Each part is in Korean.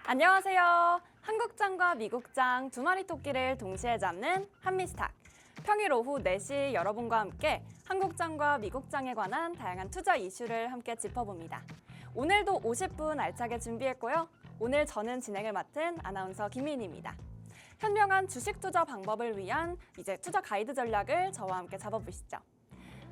안녕하세요. 한국장과 미국장 두 마리 토끼를 동시에 잡는 한미스탁. 평일 오후 4시 여러분과 함께 한국장과 미국장에 관한 다양한 투자 이슈를 함께 짚어봅니다. 오늘도 50분 알차게 준비했고요. 오늘 저는 진행을 맡은 아나운서 김민희입니다. 현명한 주식 투자 방법을 위한 이제 투자 가이드 전략을 저와 함께 잡아보시죠.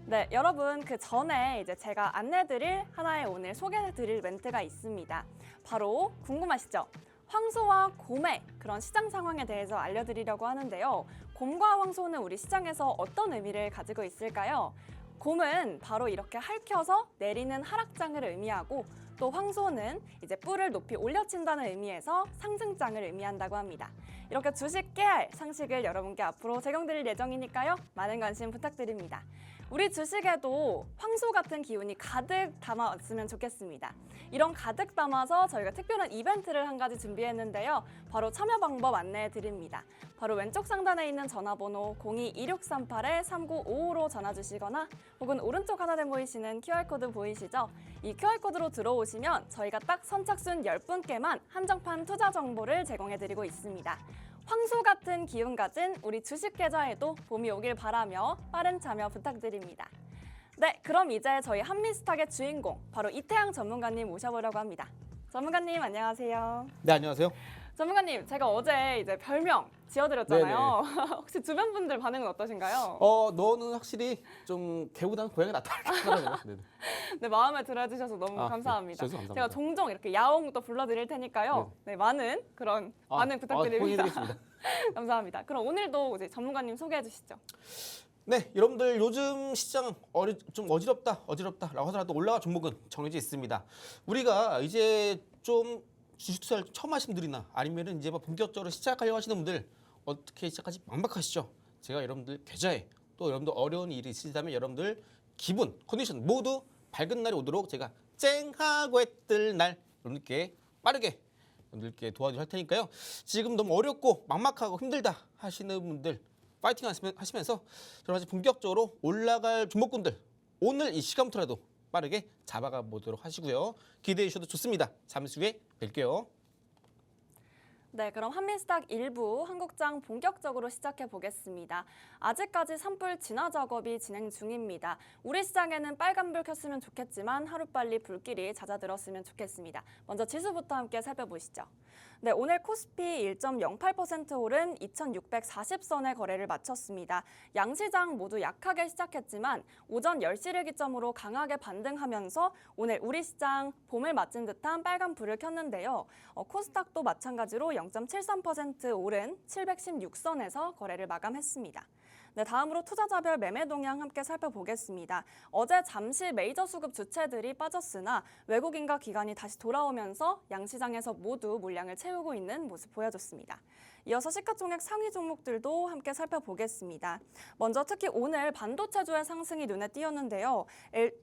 네, 여러분 그 전에 이제 제가 안내드릴 하나의 오늘 소개해드릴 멘트가 있습니다. 바로 궁금하시죠? 황소와 곰의 그런 시장 상황에 대해서 알려드리려고 하는데요. 곰과 황소는 우리 시장에서 어떤 의미를 가지고 있을까요? 곰은 바로 이렇게 핥혀서 내리는 하락장을 의미하고 또 황소는 이제 뿔을 높이 올려친다는 의미에서 상승장을 의미한다고 합니다. 이렇게 주식 깨알 상식을 여러분께 앞으로 제공드릴 예정이니까요. 많은 관심 부탁드립니다. 우리 주식에도 황소 같은 기운이 가득 담아왔으면 좋겠습니다. 이런 가득 담아서 저희가 특별한 이벤트를 한 가지 준비했는데요. 바로 참여 방법 안내해 드립니다. 바로 왼쪽 상단에 있는 전화번호 02-2638-3955로 전화 주시거나 혹은 오른쪽 하단에 보이시는 QR코드 보이시죠? 이 QR코드로 들어오시면 저희가 딱 선착순 10분께만 한정판 투자 정보를 제공해 드리고 있습니다. 황소 같은 기운 가진 우리 주식 계좌에도 봄이 오길 바라며 빠른 참여 부탁드립니다. 네, 그럼 이제 저희 한미스탁의 주인공 바로 이태양 전문가님 모셔보려고 합니다. 전문가님 안녕하세요. 네, 안녕하세요. 전문가님, 제가 어제 이제 별명 지어드렸잖아요. 혹시 주변 분들 반응은 어떠신가요? 너는 확실히 좀 개보다는 고양이 낫다. 네. 네, 마음에 들어주셔서 너무 감사합니다. 감사합니다. 제가 종종 이렇게 야옹도 불러드릴 테니까요. 네, 많은 그런 반응 부탁드립니다. 감사합니다. 그럼 오늘도 이제 전문가님 소개해 주시죠. 네, 여러분들 요즘 시장 좀 어지럽다라고 하더라도 올라갈 종목은 정해져 있습니다. 우리가 이제 좀 주식 투자를 처음 하시는 분들이나 아니면은 이제 본격적으로 시작하려고 하시는 분들 어떻게 시작할지 막막하시죠? 제가 여러분들 계좌에 또 여러분들 어려운 일이 있으시다면 여러분들 기분, 컨디션 모두 밝은 날이 오도록 제가 쨍하고 해뜰 날 여러분들께 빠르게 여러분들께 도와주실 할 테니까요. 지금 너무 어렵고 막막하고 힘들다 하시는 분들 파이팅 하시면서 여러 가지 본격적으로 올라갈 종목군들 오늘 이 시간부터라도 빠르게 잡아가 보도록 하시고요. 기대해 주셔도 좋습니다. 잠시 후에 뵐게요. 네, 그럼 한미스탁 1부 한국장 본격적으로 시작해 보겠습니다. 아직까지 산불 진화 작업이 진행 중입니다. 우리 시장에는 빨간불 켰으면 좋겠지만 하루빨리 불길이 잦아들었으면 좋겠습니다. 먼저 지수부터 함께 살펴보시죠. 네, 오늘 코스피 1.08% 오른 2640선의 거래를 마쳤습니다. 양시장 모두 약하게 시작했지만 오전 10시를 기점으로 강하게 반등하면서 오늘 우리 시장 봄을 맞은 듯한 빨간불을 켰는데요. 코스닥도 마찬가지로 0.73% 오른 716선에서 거래를 마감했습니다. 네, 다음으로 투자자별 매매 동향 함께 살펴보겠습니다. 어제 잠시 메이저 수급 주체들이 빠졌으나 외국인과 기관이 다시 돌아오면서 양시장에서 모두 물량을 채우고 있는 모습 보여줬습니다. 이어서 시가총액 상위 종목들도 함께 살펴보겠습니다. 먼저 특히 오늘 반도체주의 상승이 눈에 띄었는데요.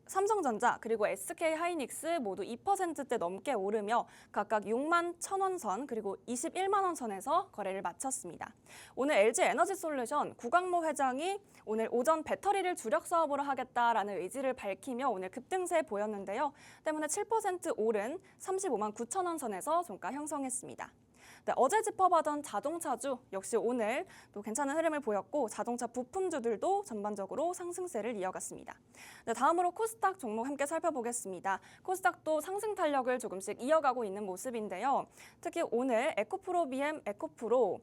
삼성전자 그리고 SK하이닉스 모두 2%대 넘게 오르며 각각 6만 1,000원 선 그리고 21만 원 선에서 거래를 마쳤습니다. 오늘 LG에너지솔루션 구광모 회장이 오늘 오전 배터리를 주력 사업으로 하겠다라는 의지를 밝히며 오늘 급등세 보였는데요. 때문에 7% 오른 35만 9천 원 선에서 종가 형성했습니다. 네, 어제 짚어봤던 자동차주 역시 오늘 또 괜찮은 흐름을 보였고 자동차 부품주들도 전반적으로 상승세를 이어갔습니다. 네, 다음으로 코스닥 종목 함께 살펴보겠습니다. 코스닥도 상승 탄력을 조금씩 이어가고 있는 모습인데요. 특히 오늘 에코프로 BM, 에코프로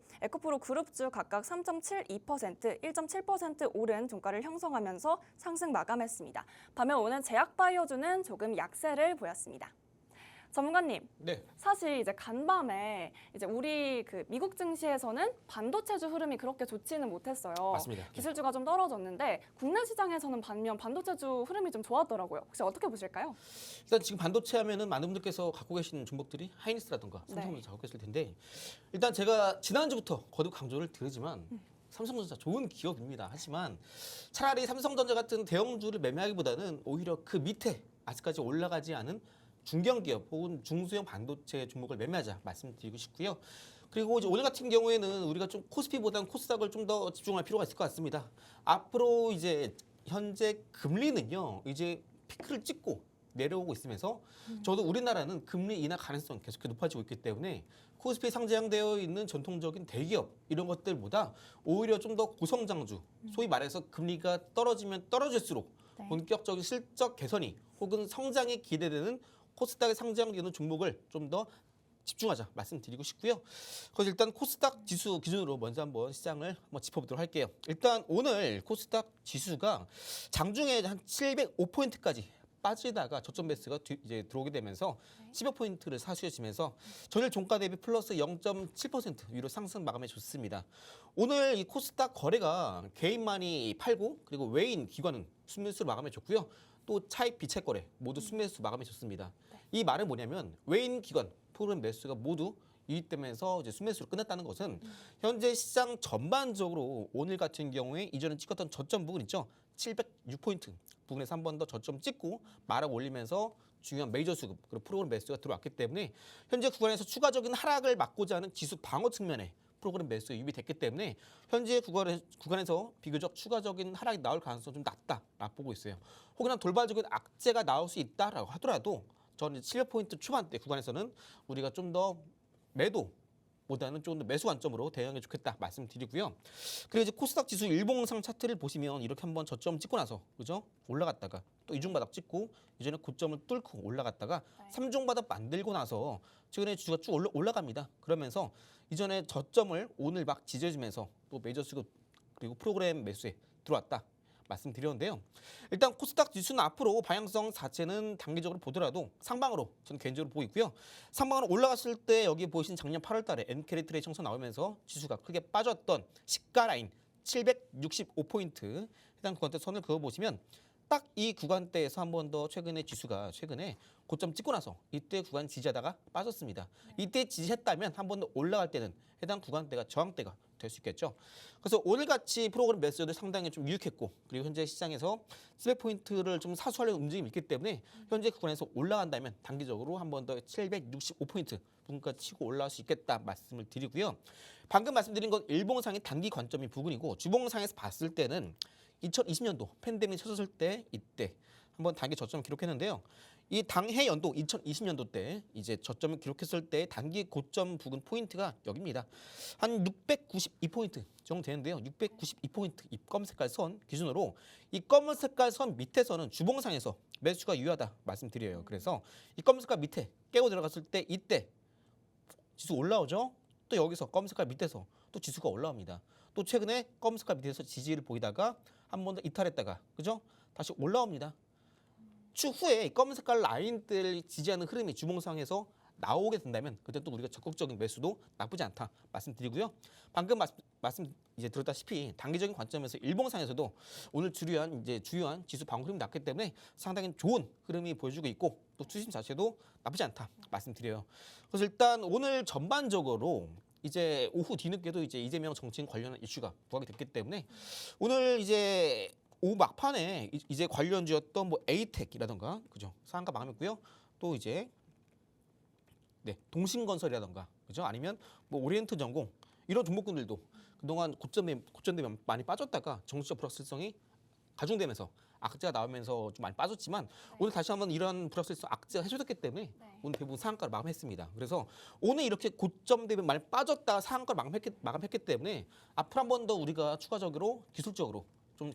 그룹주 각각 3.72%, 1.7% 오른 종가를 형성하면서 상승 마감했습니다. 반면 오늘 제약바이오주는 조금 약세를 보였습니다. 전문가님, 네. 사실 이제 간밤에 이제 우리 그 미국 증시에서는 반도체주 흐름이 그렇게 좋지는 못했어요. 맞습니다. 기술주가 좀 떨어졌는데 국내 시장에서는 반면 반도체주 흐름이 좀 좋았더라고요. 혹시 어떻게 보실까요? 일단 지금 반도체 하면은 많은 분들께서 갖고 계신 종목들이 하이닉스라든가 삼성전자 갖고 계실 텐데 일단 제가 지난주부터 거듭 강조를 드리지만 삼성전자 좋은 기업입니다. 하지만 차라리 삼성전자 같은 대형주를 매매하기보다는 오히려 그 밑에 아직까지 올라가지 않은 중견기업 혹은 중소형 반도체 종목을 매매하자 말씀드리고 싶고요. 그리고 이제 오늘 같은 경우에는 우리가 좀 코스피보다는 코스닥을 좀 더 집중할 필요가 있을 것 같습니다. 앞으로 이제 현재 금리는요, 이제 피크를 찍고 내려오고 있으면서 저도 우리나라는 금리 인하 가능성 계속해서 높아지고 있기 때문에 코스피 상장되어 있는 전통적인 대기업 이런 것들보다 오히려 좀 더 고성장주, 소위 말해서 금리가 떨어지면 떨어질수록 네. 본격적인 실적 개선이 혹은 성장이 기대되는 코스닥에 상장되는 종목을 좀 더 집중하자 말씀드리고 싶고요. 그래서 일단 코스닥 지수 기준으로 먼저 한번 시장을 한번 짚어보도록 할게요. 일단 오늘 코스닥 지수가 장중에 한 705포인트까지 빠지다가 저점 매수가 이제 들어오게 되면서 10여 포인트를 사수해지면서 전일 종가 대비 플러스 0.7% 위로 상승 마감해 줬습니다. 오늘 이 코스닥 거래가 개인만이 팔고 그리고 외인 기관은 순매수로 마감해 줬고요. 또 차익 비채 거래 모두 순매수 마감해 줬습니다. 이 말은 뭐냐면 외인 기관 프로그램 매수가 모두 유입되면서 이제 순매수로 끝났다는 것은 현재 시장 전반적으로 오늘 같은 경우에 이전에 찍었던 저점 부분 있죠. 706포인트 부분에서 한 번 더 저점 찍고 마락 올리면서 중요한 메이저 수급 그리고 프로그램 매수가 들어왔기 때문에 현재 구간에서 추가적인 하락을 막고자 하는 지수 방어 측면에 프로그램 매수가 유입이 됐기 때문에 현재 구간에서 비교적 추가적인 하락이 나올 가능성이 좀 낮다라고 보고 있어요. 혹은 돌발적인 악재가 나올 수 있다라고 하더라도 저는 700포인트 초반대 구간에서는 우리가 좀 더 매도보다는 좀 더 매수 관점으로 대응해 좋겠다 말씀드리고요. 그리고 이제 코스닥 지수 일봉상 차트를 보시면 이렇게 한번 저점 찍고 나서 그죠? 올라갔다가 또 이중바닥 찍고 이전에 고점을 뚫고 올라갔다가 삼중바닥 만들고 나서 최근에 주가 쭉 올라갑니다. 그러면서 이전에 저점을 오늘 막 지져주면서 또 메이저 수급 그리고 프로그램 매수에 들어왔다. 말씀드렸는데요. 일단 코스닥 지수는 앞으로 방향성 자체는 단기적으로 보더라도 상방으로 저는 개인적으로 보고 있고요. 상방으로 올라갔을 때 여기 보이신 작년 8월 달에 엔캐리 트레이 청소 나오면서 지수가 크게 빠졌던 시가 라인 765포인트 해당 구간대 선을 그어보시면 딱 이 구간대에서 한 번 더 최근에 고점 찍고 나서 이때 구간 지지하다가 빠졌습니다. 이때 지지했다면 한 번 더 올라갈 때는 해당 구간대가 저항대가 될 수 있겠죠. 그래서 오늘같이 프로그램 매수들 상당히 좀 유익했고 그리고 현재 시장에서 700포인트를 좀 사수하려는 움직임이 있기 때문에 현재 구간에서 올라간다면 단기적으로 한 번 더 765포인트 부분까지 치고 올라갈 수 있겠다 말씀을 드리고요. 방금 말씀드린 건 일봉상의 단기 관점이 부분이고 주봉상에서 봤을 때는 2020년도 팬데믹 터졌을 때 이때 한번 단기 저점을 기록했는데요. 이 당해 연도 2020년도 때 이제 저점을 기록했을 때 단기 고점 부근 포인트가 여기입니다. 한 692포인트 정도 되는데요. 692포인트 이 검은 색깔 선 기준으로 이 검은 색깔 선 밑에서는 주봉상에서 매수가 유효하다 말씀드려요. 그래서 이 검은 색깔 밑에 깨고 들어갔을 때 이때 지수 올라오죠. 또 여기서 검은 색깔 밑에서 또 지수가 올라옵니다. 또 최근에 검은 색깔 밑에서 지지를 보이다가 한 번 더 이탈했다가 그죠? 다시 올라옵니다. 추후에 검은 색깔 라인들 지지하는 흐름이 주봉상에서 나오게 된다면 그때 또 우리가 적극적인 매수도 나쁘지 않다 말씀드리고요. 방금 말씀 이제 들었다시피 단기적인 관점에서 일봉상에서도 오늘 주요한 지수 방어 흐름이 났기 때문에 상당히 좋은 흐름이 보여주고 있고 또 추심 자체도 나쁘지 않다 말씀드려요. 그래서 일단 오늘 전반적으로 이제 오후 뒤늦게도 이제 이재명 정치인 관련한 이슈가 부각이 됐기 때문에 오늘 이제 오후 막판에 이제 관련주였던 뭐 에이텍이라던가 그죠 상한가 마감했고요. 또 이제 동신건설이라던가 그죠 아니면 뭐 오리엔트 전공 이런 종목군들도 그동안 고점 대비 많이 빠졌다가 정치적 불확실성이 가중되면서 악재가 나오면서 좀 많이 빠졌지만 오늘 다시 한번 이런 불확실성 악재가 해소됐기 때문에 오늘 대부분 상한가를 마감했습니다. 그래서 오늘 이렇게 고점 대비 많이 빠졌다가 상한가를 마감했기 때문에 앞으로 한 번 더 우리가 추가적으로 기술적으로 좀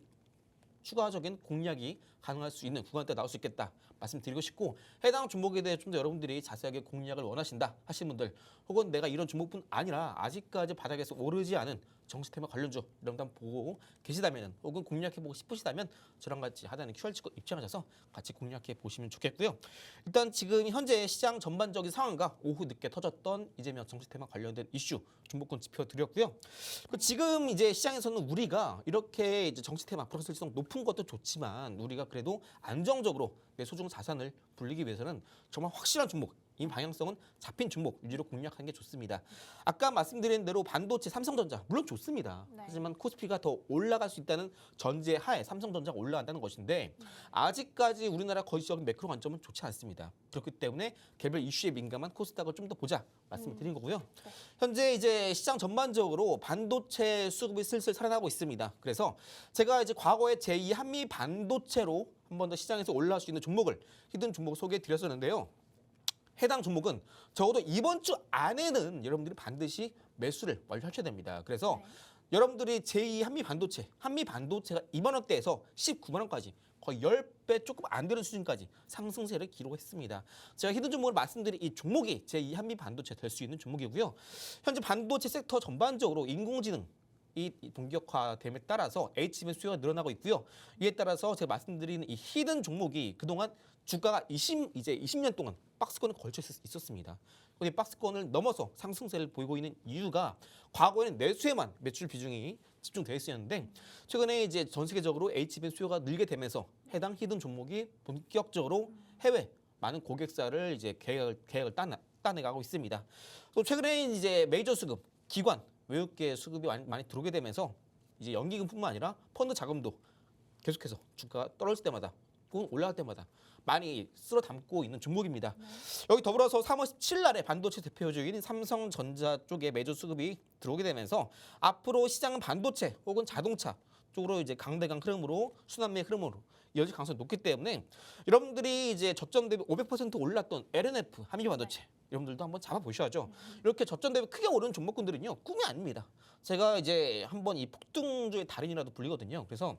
추가적인 공략이 가능할 수 있는 구간대 나올 수 있겠다 말씀드리고 싶고 해당 종목에 대해 좀 더 여러분들이 자세하게 공략을 원하신다 하시는 분들 혹은 내가 이런 종목뿐 아니라 아직까지 바닥에서 오르지 않은 정시테마 관련주 여러분들 한번 보고 계시다면 혹은 공략해보고 싶으시다면 저랑 같이 하단에 QR코드 입장하셔서 같이 공략해 보시면 좋겠고요. 일단 지금 현재 시장 전반적인 상황과 오후 늦게 터졌던 이재명 정시테마 관련된 이슈 종목군 지표 드렸고요. 지금 이제 시장에서는 우리가 이렇게 이제 정시테마 불확실성 높은 것도 좋지만 우리가 그래도 안정적으로 내 소중 자산을 불리기 위해서는 정말 확실한 종목 이 방향성은 잡힌 종목 위주로 공략하는 게 좋습니다. 아까 말씀드린 대로 반도체 삼성전자 물론 좋습니다. 네. 하지만 코스피가 더 올라갈 수 있다는 전제 하에 삼성전자가 올라간다는 것인데 아직까지 우리나라 거시적인 매크로 관점은 좋지 않습니다. 그렇기 때문에 개별 이슈에 민감한 코스닥을 좀 더 보자 말씀드린 거고요. 네. 현재 이제 시장 전반적으로 반도체 수급이 슬슬 살아나고 있습니다. 그래서 제가 이제 과거에 제2 한미 반도체로 한 번 더 시장에서 올라갈 수 있는 종목을 히든 종목을 소개해 드렸었는데요. 해당 종목은 적어도 이번 주 안에는 여러분들이 반드시 매수를 완료하셔야 됩니다. 그래서 네. 여러분들이 제2 한미 반도체가 2만 원대에서 19만 원까지 거의 10배 조금 안 되는 수준까지 상승세를 기록했습니다. 제가 히든 종목을 말씀드린 이 종목이 제2 한미 반도체 될 수 있는 종목이고요. 현재 반도체 섹터 전반적으로 인공지능 이 본격화됨에 따라서 HBM 수요가 늘어나고 있고요. 이에 따라서 제가 말씀드린 이 히든 종목이 그동안 주가가 20년 동안 박스권을 걸쳐 있었습니다. 그런데 박스권을 넘어서 상승세를 보이고 있는 이유가 과거에는 내수에만 매출 비중이 집중되어 있었는데 최근에 이제 전 세계적으로 HBM 수요가 늘게 되면서 해당 히든 종목이 본격적으로 해외 많은 고객사를 이제 계약을 따내가고 있습니다. 또 최근에 이제 메이저 수급 기관 외국계 수급이 많이 들어오게 되면서 이제 연기금뿐만 아니라 펀드 자금도 계속해서 주가가 떨어질 때마다 혹은 올라갈 때마다 많이 쓸어 담고 있는 종목입니다. 여기 더불어서 3월 17일 날에 반도체 대표적인 삼성전자 쪽에 매주 수급이 들어오게 되면서 앞으로 시장은 반도체 혹은 자동차 쪽으로 이제 강대강 흐름으로 순환매 흐름으로 이어질 가능성이 높기 때문에 여러분들이 이제 저점 대비 500% 올랐던 LNF 한미 반도체 여러분들도 한번 잡아보셔야죠. 이렇게 저점 대비 크게 오르는 종목군들은요 꿈이 아닙니다. 제가 이제 한번 이 폭등주의 달인이라도 불리거든요. 그래서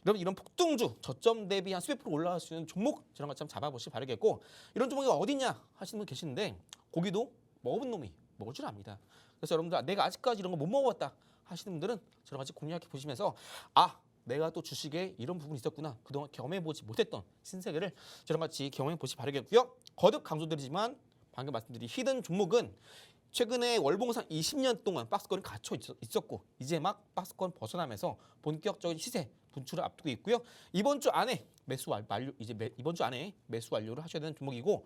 여러분 이런 폭등주 저점 대비 한 수백 프로 올라갈 수 있는 종목 저런 것처럼 잡아보시기 바라겠고 이런 종목이 어디냐 하시는 분 계시는데 고기도 먹어본 놈이 먹을 줄 압니다. 그래서 여러분들 내가 아직까지 이런 거 못 먹어봤다 하시는 분들은 저랑 같이 공략해 보시면서 내가 또 주식에 이런 부분이 있었구나. 그동안 경험해보지 못했던 신세계를 저랑 같이 경험해보시 바라겠고요. 거듭 강조드리지만 방금 말씀드린 히든 종목은 최근에 월봉상 20년 동안 박스권이 갇혀 있었고 이제 막 박스권 벗어나면서 본격적인 시세 분출을 앞두고 있고요. 이번 주 안에 이번 주 안에 매수 완료를 하셔야 되는 종목이고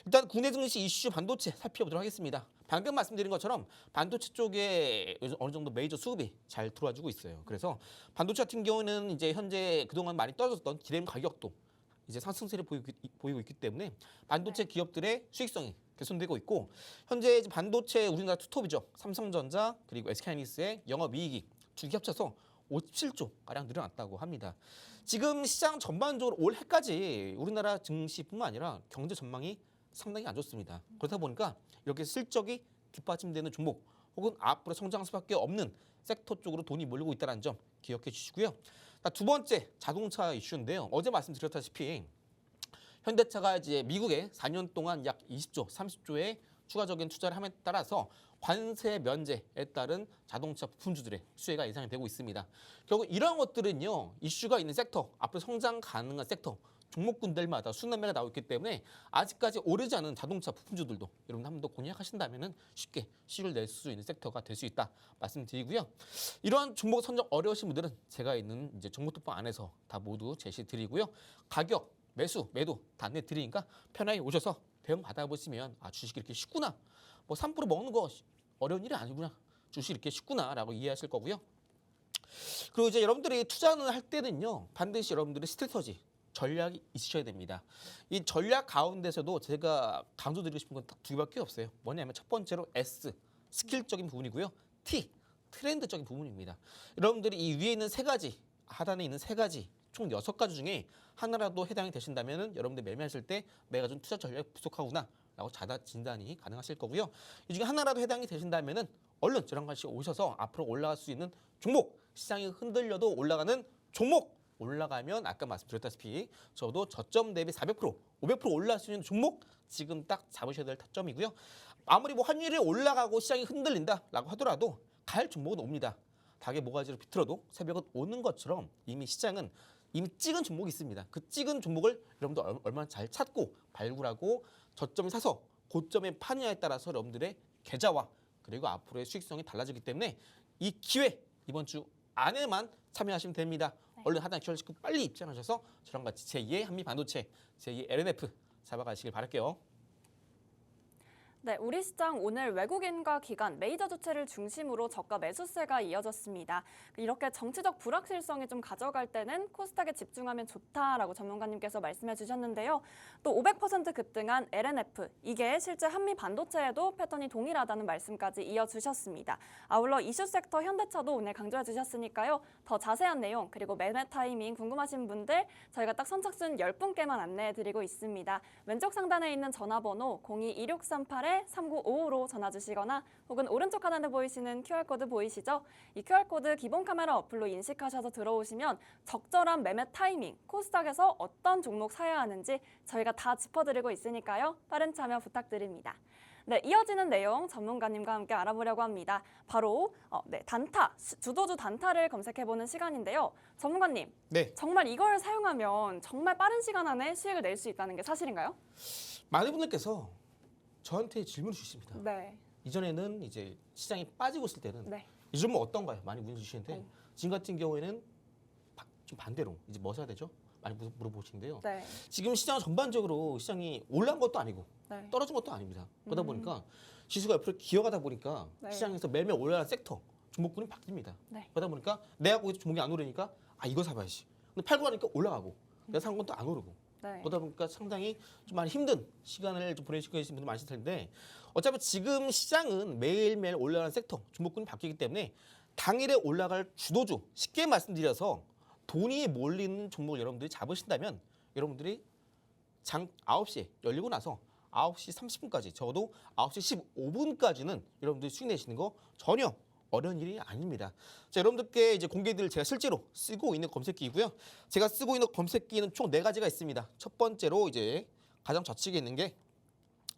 일단 국내 증시 이슈 반도체 살펴보도록 하겠습니다. 방금 말씀드린 것처럼 반도체 쪽에 어느 정도 메이저 수급이 잘 들어와주고 있어요. 그래서 반도체 같은 경우는 이제 현재 그동안 많이 떨어졌던 디램 가격도 이제 상승세를 보이고 있기 때문에 반도체 기업들의 수익성이 개선되고 있고 현재 반도체 우리나라 투톱이죠. 삼성전자 그리고 SK하이닉스의 영업이익이 두 개 합쳐서 57조 가량 늘어났다고 합니다. 지금 시장 전반적으로 올해까지 우리나라 증시뿐만 아니라 경제 전망이 상당히 안 좋습니다. 그렇다 보니까 이렇게 실적이 뒷받침되는 종목 혹은 앞으로 성장할 수밖에 없는 섹터 쪽으로 돈이 몰리고 있다는 점 기억해 주시고요. 두 번째 자동차 이슈인데요. 어제 말씀드렸다시피 현대차가 이제 미국에 4년 동안 약 20조, 30조의 추가적인 투자를 함에 따라서 관세 면제에 따른 자동차 부품주들의 수혜가 예상이 되고 있습니다. 결국 이러한 것들은요. 이슈가 있는 섹터, 앞으로 성장 가능한 섹터, 종목군들마다 순환매가 나오고 있기 때문에 아직까지 오르지 않은 자동차 부품주들도 여러분 한 번 더 공략하신다면 쉽게 수익을 낼 수 있는 섹터가 될 수 있다 말씀드리고요. 이러한 종목 선정 어려우신 분들은 제가 있는 이제 정보톡방 안에서 다 모두 제시드리고요. 가격, 매수, 매도 다 안내드리니까 편하게 오셔서 대응 받아보시면 주식이 이렇게 쉽구나. 3% 먹는 거 어려운 일이 아니구나. 주식이 이렇게 쉽구나라고 이해하실 거고요. 그리고 이제 여러분들이 투자는 할 때는요. 반드시 여러분들의 스트래터지, 전략이 있으셔야 됩니다. 이 전략 가운데서도 제가 강조드리고 싶은 건 딱 두 개밖에 없어요. 뭐냐면 첫 번째로 S, 스킬적인 부분이고요. T, 트렌드적인 부분입니다. 여러분들이 이 위에 있는 세 가지, 하단에 있는 세 가지, 총 6가지 중에 하나라도 해당이 되신다면 여러분들 매매하실 때 내가 좀 투자 전략이 부족하구나 라고 자다 진단이 가능하실 거고요. 이 중에 하나라도 해당이 되신다면 얼른 저랑 같이 오셔서 앞으로 올라갈 수 있는 종목, 시장이 흔들려도 올라가는 종목, 올라가면 아까 말씀드렸다시피 저도 저점 대비 400%, 500% 올라갈 수 있는 종목 지금 딱 잡으셔야 될 타점이고요. 아무리 환율이 올라가고 시장이 흔들린다라고 하더라도 갈 종목은 옵니다. 닭의 모가지를 비틀어도 새벽은 오는 것처럼 이미 시장은 이미 찍은 종목이 있습니다. 그 찍은 종목을 여러분들 얼마나 잘 찾고 발굴하고 저점에 사서 고점에 파느냐에 따라서 여러분들의 계좌와 그리고 앞으로의 수익성이 달라지기 때문에 이 기회 이번 주 안에만 참여하시면 됩니다. 얼른 하단 QR 코 빨리 입장하셔서 저랑 같이 제2의 한미 반도체, 제2의 LNF 잡아가시길 바랄게요. 네, 우리 시장 오늘 외국인과 기관, 메이저 주체를 중심으로 저가 매수세가 이어졌습니다. 이렇게 정치적 불확실성이 좀 가져갈 때는 코스닥에 집중하면 좋다라고 전문가님께서 말씀해 주셨는데요. 또 500% 급등한 LNF, 이게 실제 한미 반도체에도 패턴이 동일하다는 말씀까지 이어주셨습니다. 아울러 이슈 섹터 현대차도 오늘 강조해 주셨으니까요. 더 자세한 내용 그리고 매매 타이밍 궁금하신 분들 저희가 딱 선착순 10분께만 안내해 드리고 있습니다. 왼쪽 상단에 있는 전화번호 02-2638-3955로 전화 주시거나 혹은 오른쪽 하단에 보이시는 QR코드 보이시죠? 이 QR코드 기본 카메라 어플로 인식하셔서 들어오시면 적절한 매매 타이밍, 코스닥에서 어떤 종목 사야 하는지 저희가 다 짚어드리고 있으니까요. 빠른 참여 부탁드립니다. 네, 이어지는 내용 전문가님과 함께 알아보려고 합니다. 바로 단타, 주도주 단타를 검색해보는 시간인데요. 전문가님, 네. 정말 이걸 사용하면 정말 빠른 시간 안에 수익을 낼 수 있다는 게 사실인가요? 많은 분들께서 저한테 질문을 주십니다. 네. 이전에는 이제 시장이 빠지고 있을 때는 네. 이 종목 어떤가요? 많이 문의 주시는데 지금 같은 경우에는 좀 반대로 이제 뭐 사야 되죠? 많이 물어보시는데요. 네. 지금 시장 전반적으로 시장이 올라간 것도 아니고 네. 떨어진 것도 아닙니다. 그러다 보니까 지수가 옆으로 기어가다 보니까 네. 시장에서 매일매일 올라가는 섹터 종목군이 바뀝니다. 네. 그러다 보니까 내가 거기서 종목이 안 오르니까 이거 사봐야지. 근데 팔고 나니까 올라가고 내가 산 건 또 안 오르고. 네. 그러다 보니까 상당히 좀 많이 힘든 시간을 좀 보내시고 계신 분들 많으실 텐데 어차피 지금 시장은 매일매일 올라가는 섹터 종목군이 바뀌기 때문에 당일에 올라갈 주도주 쉽게 말씀드려서 돈이 몰리는 종목을 여러분들이 잡으신다면 여러분들이 장 9시에 열리고 나서 9시 30분까지 적어도 9시 15분까지는 여러분들이 수익 내시는 거 전혀 어려운 일이 아닙니다. 자, 여러분들께 이제 공개드릴 제가 실제로 쓰고 있는 검색기이고요. 제가 쓰고 있는 검색기는 총 4가지가 있습니다. 첫 번째로 이제 가장 좌측에 있는 게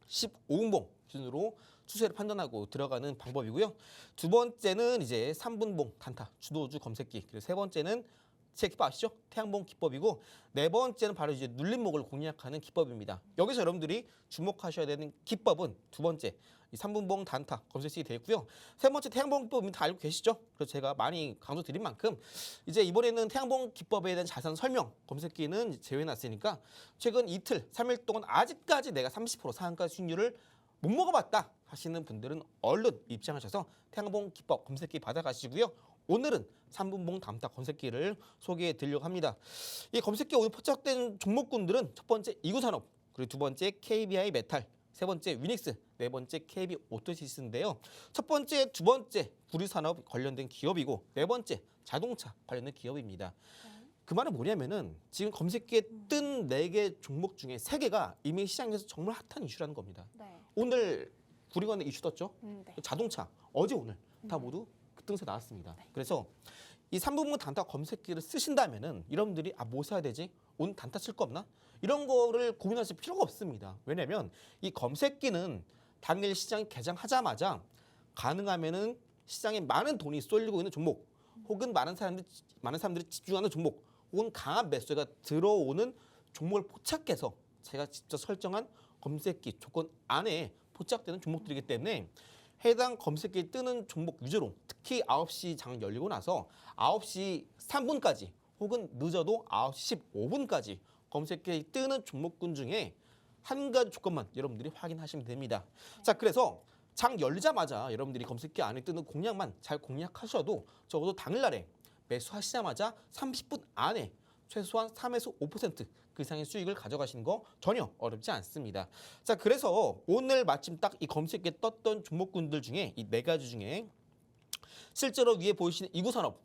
15분봉 기준으로 추세를 판단하고 들어가는 방법이고요. 두 번째는 이제 3분봉 단타 주도주 검색기. 그리고 세 번째는 제 기법 아시죠? 태양봉 기법이고 네 번째는 바로 이제 눌림목을 공략하는 기법입니다. 여기서 여러분들이 주목하셔야 되는 기법은 두 번째 이 3분봉 단타 검색이 되어 있고요. 세 번째 태양봉 기법은 다 알고 계시죠? 그래서 제가 많이 강조드린 만큼 이제 이번에는 태양봉 기법에 대한 자세한 설명 검색기는 제외해놨으니까 최근 이틀, 3일 동안 아직까지 내가 30% 상한가 수익률을 못 먹어봤다 하시는 분들은 얼른 입장하셔서 태양봉 기법 검색기 받아가시고요. 오늘은 3분봉 단타 검색기를 소개해 드리려고 합니다. 이 검색기 오늘 포착된 종목군들은 첫 번째 이구산업, 그리고 두 번째 KBI 메탈, 세 번째 위닉스, 네 번째 KB 오토시스인데요. 첫 번째, 두 번째 구리산업 관련된 기업이고 네 번째 자동차 관련된 기업입니다. 그 말은 뭐냐면은 지금 검색기에 뜬 4개 종목 중에 3개가 이미 시장에서 정말 핫한 이슈라는 겁니다. 네. 오늘 구리관에 이슈 떴죠? 네. 자동차 어제 오늘 다 모두 급등세 나왔습니다. 그래서 이 3분봉 단타 검색기를 쓰신다면은 여러분들이 뭐 사야 되지? 오늘 단타 칠 거 없나? 이런 거를 고민하실 필요가 없습니다. 왜냐면 이 검색기는 당일 시장이 개장하자마자 가능하면은 시장에 많은 돈이 쏠리고 있는 종목 혹은 많은 사람들이 집중하는 종목 혹은 강한 매수가 들어오는 종목을 포착해서 제가 직접 설정한 검색기 조건 안에 포착되는 종목들이기 때문에 해당 검색기에 뜨는 종목 위주로 특히 9시 장 열리고 나서 9시 3분까지 혹은 늦어도 9시 15분까지 검색기에 뜨는 종목군 중에 한 가지 조건만 여러분들이 확인하시면 됩니다. 자, 그래서 장 열리자마자 여러분들이 검색기 안에 뜨는 공략만 잘 공략하셔도 적어도 당일날에 매수하시자마자 30분 안에 최소한 3에서 5% 그 이상의 수익을 가져가시는 거 전혀 어렵지 않습니다. 자, 그래서 오늘 마침 딱 이 검색기에 떴던 종목군들 중에 이 4가지 중에 실제로 위에 보이시는 이구산업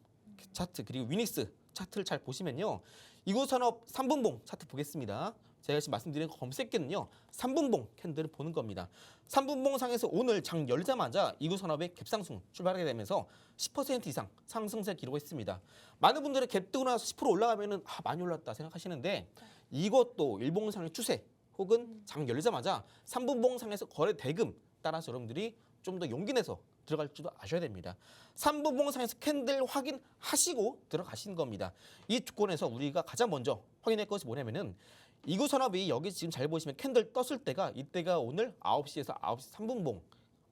차트 그리고 위닉스 차트를 잘 보시면요. 이구산업 3분봉 차트 보겠습니다. 제가 지금 말씀드린 검색기는요. 3분봉 캔들을 보는 겁니다. 3분봉 상에서 오늘 장 열자마자 이구산업의 갭상승 출발하게 되면서 10% 이상 상승세 기록했습니다. 많은 분들이 갭 뜨고 나서 10% 올라가면은 많이 올랐다 생각하시는데 이것도 일봉상의 추세 혹은 장 열자마자 3분봉 상에서 거래 대금 따라서 여러분들이 좀 더 용기 내서 들어갈 줄도 아셔야 됩니다. 3분봉 상에서 캔들 확인하시고 들어가시는 겁니다. 이 조건에서 우리가 가장 먼저 확인할 것이 뭐냐면은 이구산업이 여기 지금 잘 보시면 캔들 떴을 때가 이때가 오늘 9시에서 9시 3분봉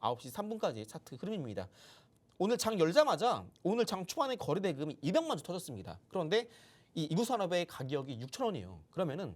9시 3분까지의 차트 흐름입니다. 오늘 장 열자마자 오늘 장 초반에 거래 대금이 200만 주 터졌습니다. 그런데 이 이구산업의 가격이 6,000원이에요. 그러면은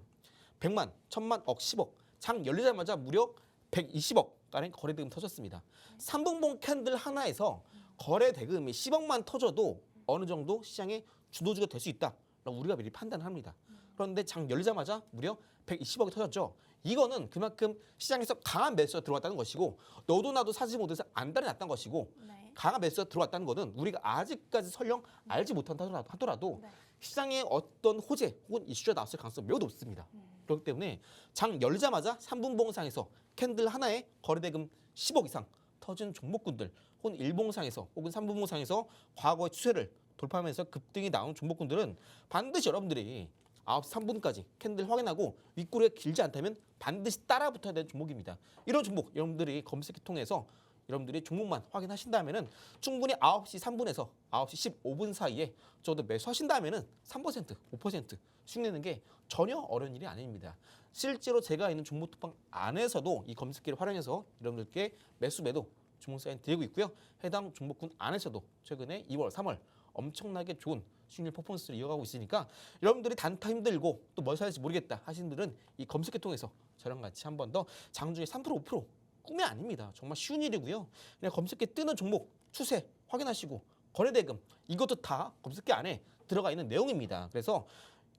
100만, 1000만, 억, 10억 장 열리자마자 무려 120억 가량 거래 대금 터졌습니다. 3분봉 캔들 하나에서 거래 대금이 10억만 터져도 어느 정도 시장의 주도주가 될 수 있다라고 우리가 미리 판단합니다. 그런데 장 열리자마자 무려 120억이 터졌죠. 이거는 그만큼 시장에서 강한 매수가 들어왔다는 것이고 너도 나도 사지 못해서 안달이 났다는 것이고 네. 강한 매수가 들어왔다는 것은 우리가 아직까지 설령 알지 못한다 하더라도 네. 시장에 어떤 호재 혹은 이슈가 나왔을 가능성이 매우 높습니다. 그렇기 때문에 장 열리자마자 3분봉상에서 캔들 하나에 거래대금 10억 이상 터진 종목군들 혹은 일봉상에서 혹은 3분봉상에서 과거의 추세를 돌파하면서 급등이 나온 종목군들은 반드시 여러분들이 9시 3분까지 캔들 확인하고 윗꼬리가 길지 않다면 반드시 따라 붙어야 되는 종목입니다. 이런 종목 여러분들이 검색기 통해서 여러분들이 종목만 확인하신다면은 충분히 9시 3분에서 9시 15분 사이에 저도 매수하신다면은 3%, 5% 수익 내는 게 전혀 어려운 일이 아닙니다. 실제로 제가 있는 종목 톡방 안에서도 이 검색기를 활용해서 여러분들께 매수 매도 주목 사인 드리고 있고요. 해당 종목군 안에서도 최근에 2월, 3월 엄청나게 좋은 수익률 퍼포먼스를 이어가고 있으니까 여러분들이 단타 힘들고 또 뭘 사야 할지 모르겠다 하시는 분들은 이 검색기 통해서 저랑 같이 한 번 더 장중에 3%, 5% 꿈이 아닙니다. 정말 쉬운 일이고요. 그냥 검색기 뜨는 종목 추세 확인하시고 거래대금 이것도 다 검색기 안에 들어가 있는 내용입니다. 그래서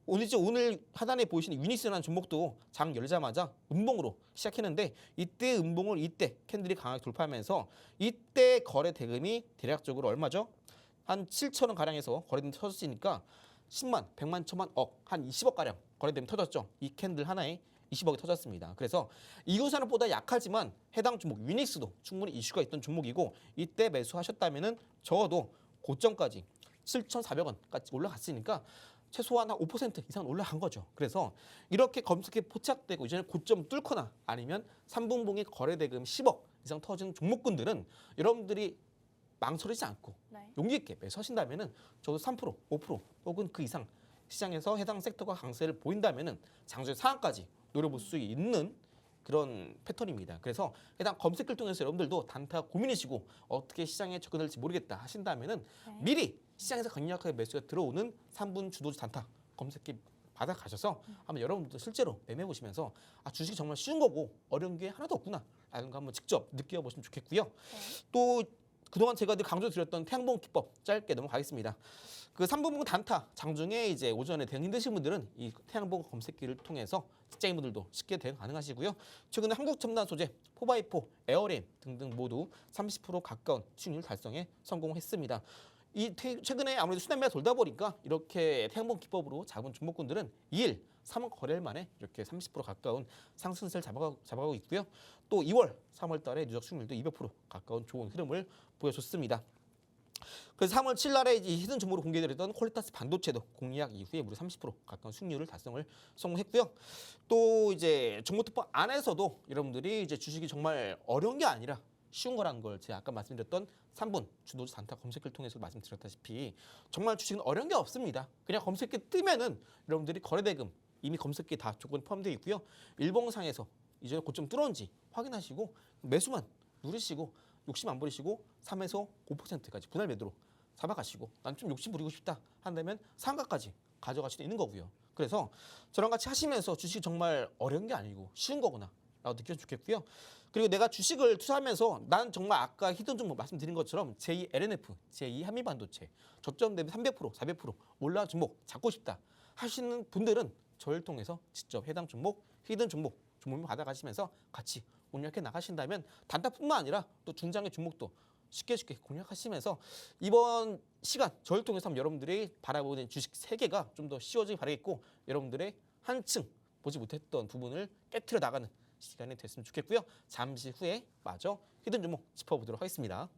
오늘 하단에 보이시는 유니스라는 종목도 장 열자마자 음봉으로 시작했는데 이때 음봉을 이때 캔들이 강하게 돌파하면서 이때 거래 대금이 대략적으로 얼마죠? 한 7천 원 가량에서 거래대금 터졌으니까 10만, 100만, 1000만, 억, 한 20억 가량 거래대금 터졌죠. 이 캔들 하나에 20억이 터졌습니다. 그래서 이구산업보다 약하지만 해당 종목 유닉스도 충분히 이슈가 있던 종목이고 이때 매수하셨다면은 적어도 고점까지 7,400원까지 올라갔으니까 최소한 한 5% 이상 올라간 거죠. 그래서 이렇게 검색에 포착되고 이전에 고점 뚫거나 아니면 3분봉의 거래대금 10억 이상 터진 종목군들은 여러분들이 망설이지 않고 네. 용기 있게 매수하신다면은 저도 3%, 5% 혹은 그 이상 시장에서 해당 섹터가 강세를 보인다면은 장중 상한까지 노려볼 수 있는 그런 패턴입니다. 그래서 해당 검색을 통해서 여러분들도 단타 고민이시고 어떻게 시장에 접근할지 모르겠다 하신다면은 네. 미리 시장에서 강력하게 매수가 들어오는 3분 주도주 단타 검색기 받아가셔서 한번 여러분들도 실제로 매매해 보시면서 아 주식이 정말 쉬운 거고 어려운 게 하나도 없구나 라는 거 한번 직접 느껴보시면 좋겠고요. 네. 또 그동안 제가 늘 강조드렸던 태양봉 기법 짧게 넘어가겠습니다. 그 3분봉 단타 장중에 이제 오전에 대응 힘드신 분들은 이 태양봉 검색기를 통해서 직장인분들도 쉽게 대응 가능하시고요. 최근에 한국 첨단 소재, 4x4, 에어램 등등 모두 30% 가까운 수익률 달성에 성공했습니다. 최근에 아무래도 수납매가 돌다 보니까 이렇게 태양봉 기법으로 잡은 종목군들은 2일 3월 거래일 만에 이렇게 30% 가까운 상승세를 잡아가고 있고요. 또 2월, 3월 달에 누적 수익률도 200% 가까운 좋은 흐름을 보여줬습니다. 그래서 3월 7일 날에 이제 히든 정보로 공개드렸던 퀄리타스 반도체도 공약 이후에 무려 30% 가까운 수익률을 달성을 성공했고요. 또 이제 정보특보 안에서도 여러분들이 이제 주식이 정말 어려운 게 아니라 쉬운 거라는 걸 제가 아까 말씀드렸던 3분 주도주 단타 검색을 통해서 말씀드렸다시피 정말 주식은 어려운 게 없습니다. 그냥 검색기 뜨면은 여러분들이 거래대금 이미 검색기에 다 조건이 포함되어 있고요. 일봉상에서 이전에 고점 뚫었는지 확인하시고 매수만 누르시고 욕심 안 부리시고 3에서 5%까지 분할 매도로 잡아가시고 난 좀 욕심 부리고 싶다 한다면 상가까지 가져갈 수도 있는 거고요. 그래서 저랑 같이 하시면서 주식이 정말 어려운 게 아니고 쉬운 거구나 라고 느껴도 좋겠고요. 그리고 내가 주식을 투자하면서 난 정말 아까 히든 종목 말씀드린 것처럼 제2 LNF, 제2 한미반도체 저점 대비 300%, 400% 올라 종목 잡고 싶다 하시는 분들은 저를 통해서 직접 해당 종목, 히든 종목을 받아가시면서 같이 공략해 나가신다면 단타뿐만 아니라 또 중장의 종목도 쉽게 공략하시면서 이번 시간 저를 통해서 여러분들이 바라보는 주식 세계가 좀 더 쉬워지길 바라겠고 여러분들의 한층 보지 못했던 부분을 깨트려 나가는 시간이 됐으면 좋겠고요. 잠시 후에 마저 히든 종목 짚어보도록 하겠습니다.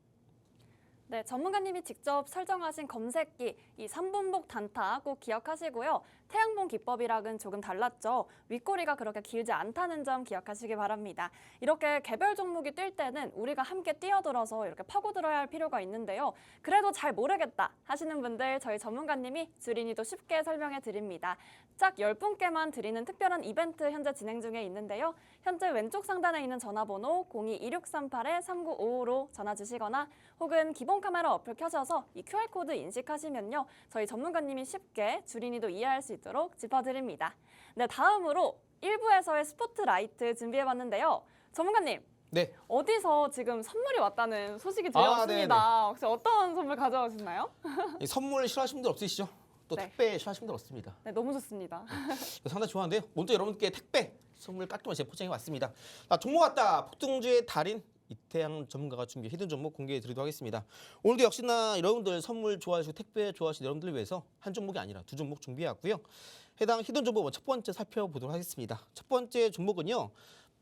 네, 전문가님이 직접 설정하신 검색기, 이 3분봉 단타 꼭 기억하시고요. 태양봉 기법이랑은 조금 달랐죠. 윗꼬리가 그렇게 길지 않다는 점 기억하시기 바랍니다. 이렇게 개별 종목이 뛸 때는 우리가 함께 뛰어들어서 이렇게 파고들어야 할 필요가 있는데요. 그래도 잘 모르겠다 하시는 분들 저희 전문가님이 주린이도 쉽게 설명해 드립니다. 짝 10분께만 드리는 특별한 이벤트 현재 진행 중에 있는데요. 현재 왼쪽 상단에 있는 전화번호 02-2638-3955로 전화 주시거나 혹은 기본 카메라 어플 켜셔서 이 QR코드 인식하시면요. 저희 전문가님이 쉽게 주린이도 이해할 수 있도록 짚어드립니다. 네, 다음으로 1부에서의 스포트라이트 준비해봤는데요. 전문가님, 네. 어디서 지금 선물이 왔다는 소식이 아, 들려왔습니다. 혹시 어떤 선물 가져오셨나요? 이 선물 싫어하시는 분들 없으시죠? 또 네. 택배 싫어하시는 분들 없습니다. 네, 너무 좋습니다. 상당히 좋아하는데요. 오늘 또 여러분께 택배 선물 깔끔하게 포장해 왔습니다. 자, 종목 왔다. 폭등주의 달인 이태양 전문가가 준비한 히든 종목 공개해 드리도록 하겠습니다. 오늘도 역시나 여러분들 선물 좋아하시고 택배 좋아하시는 여러분들을 위해서 한 종목이 아니라 두 종목 준비해 왔고요. 해당 히든 종목 첫 번째 살펴보도록 하겠습니다. 첫 번째 종목은요.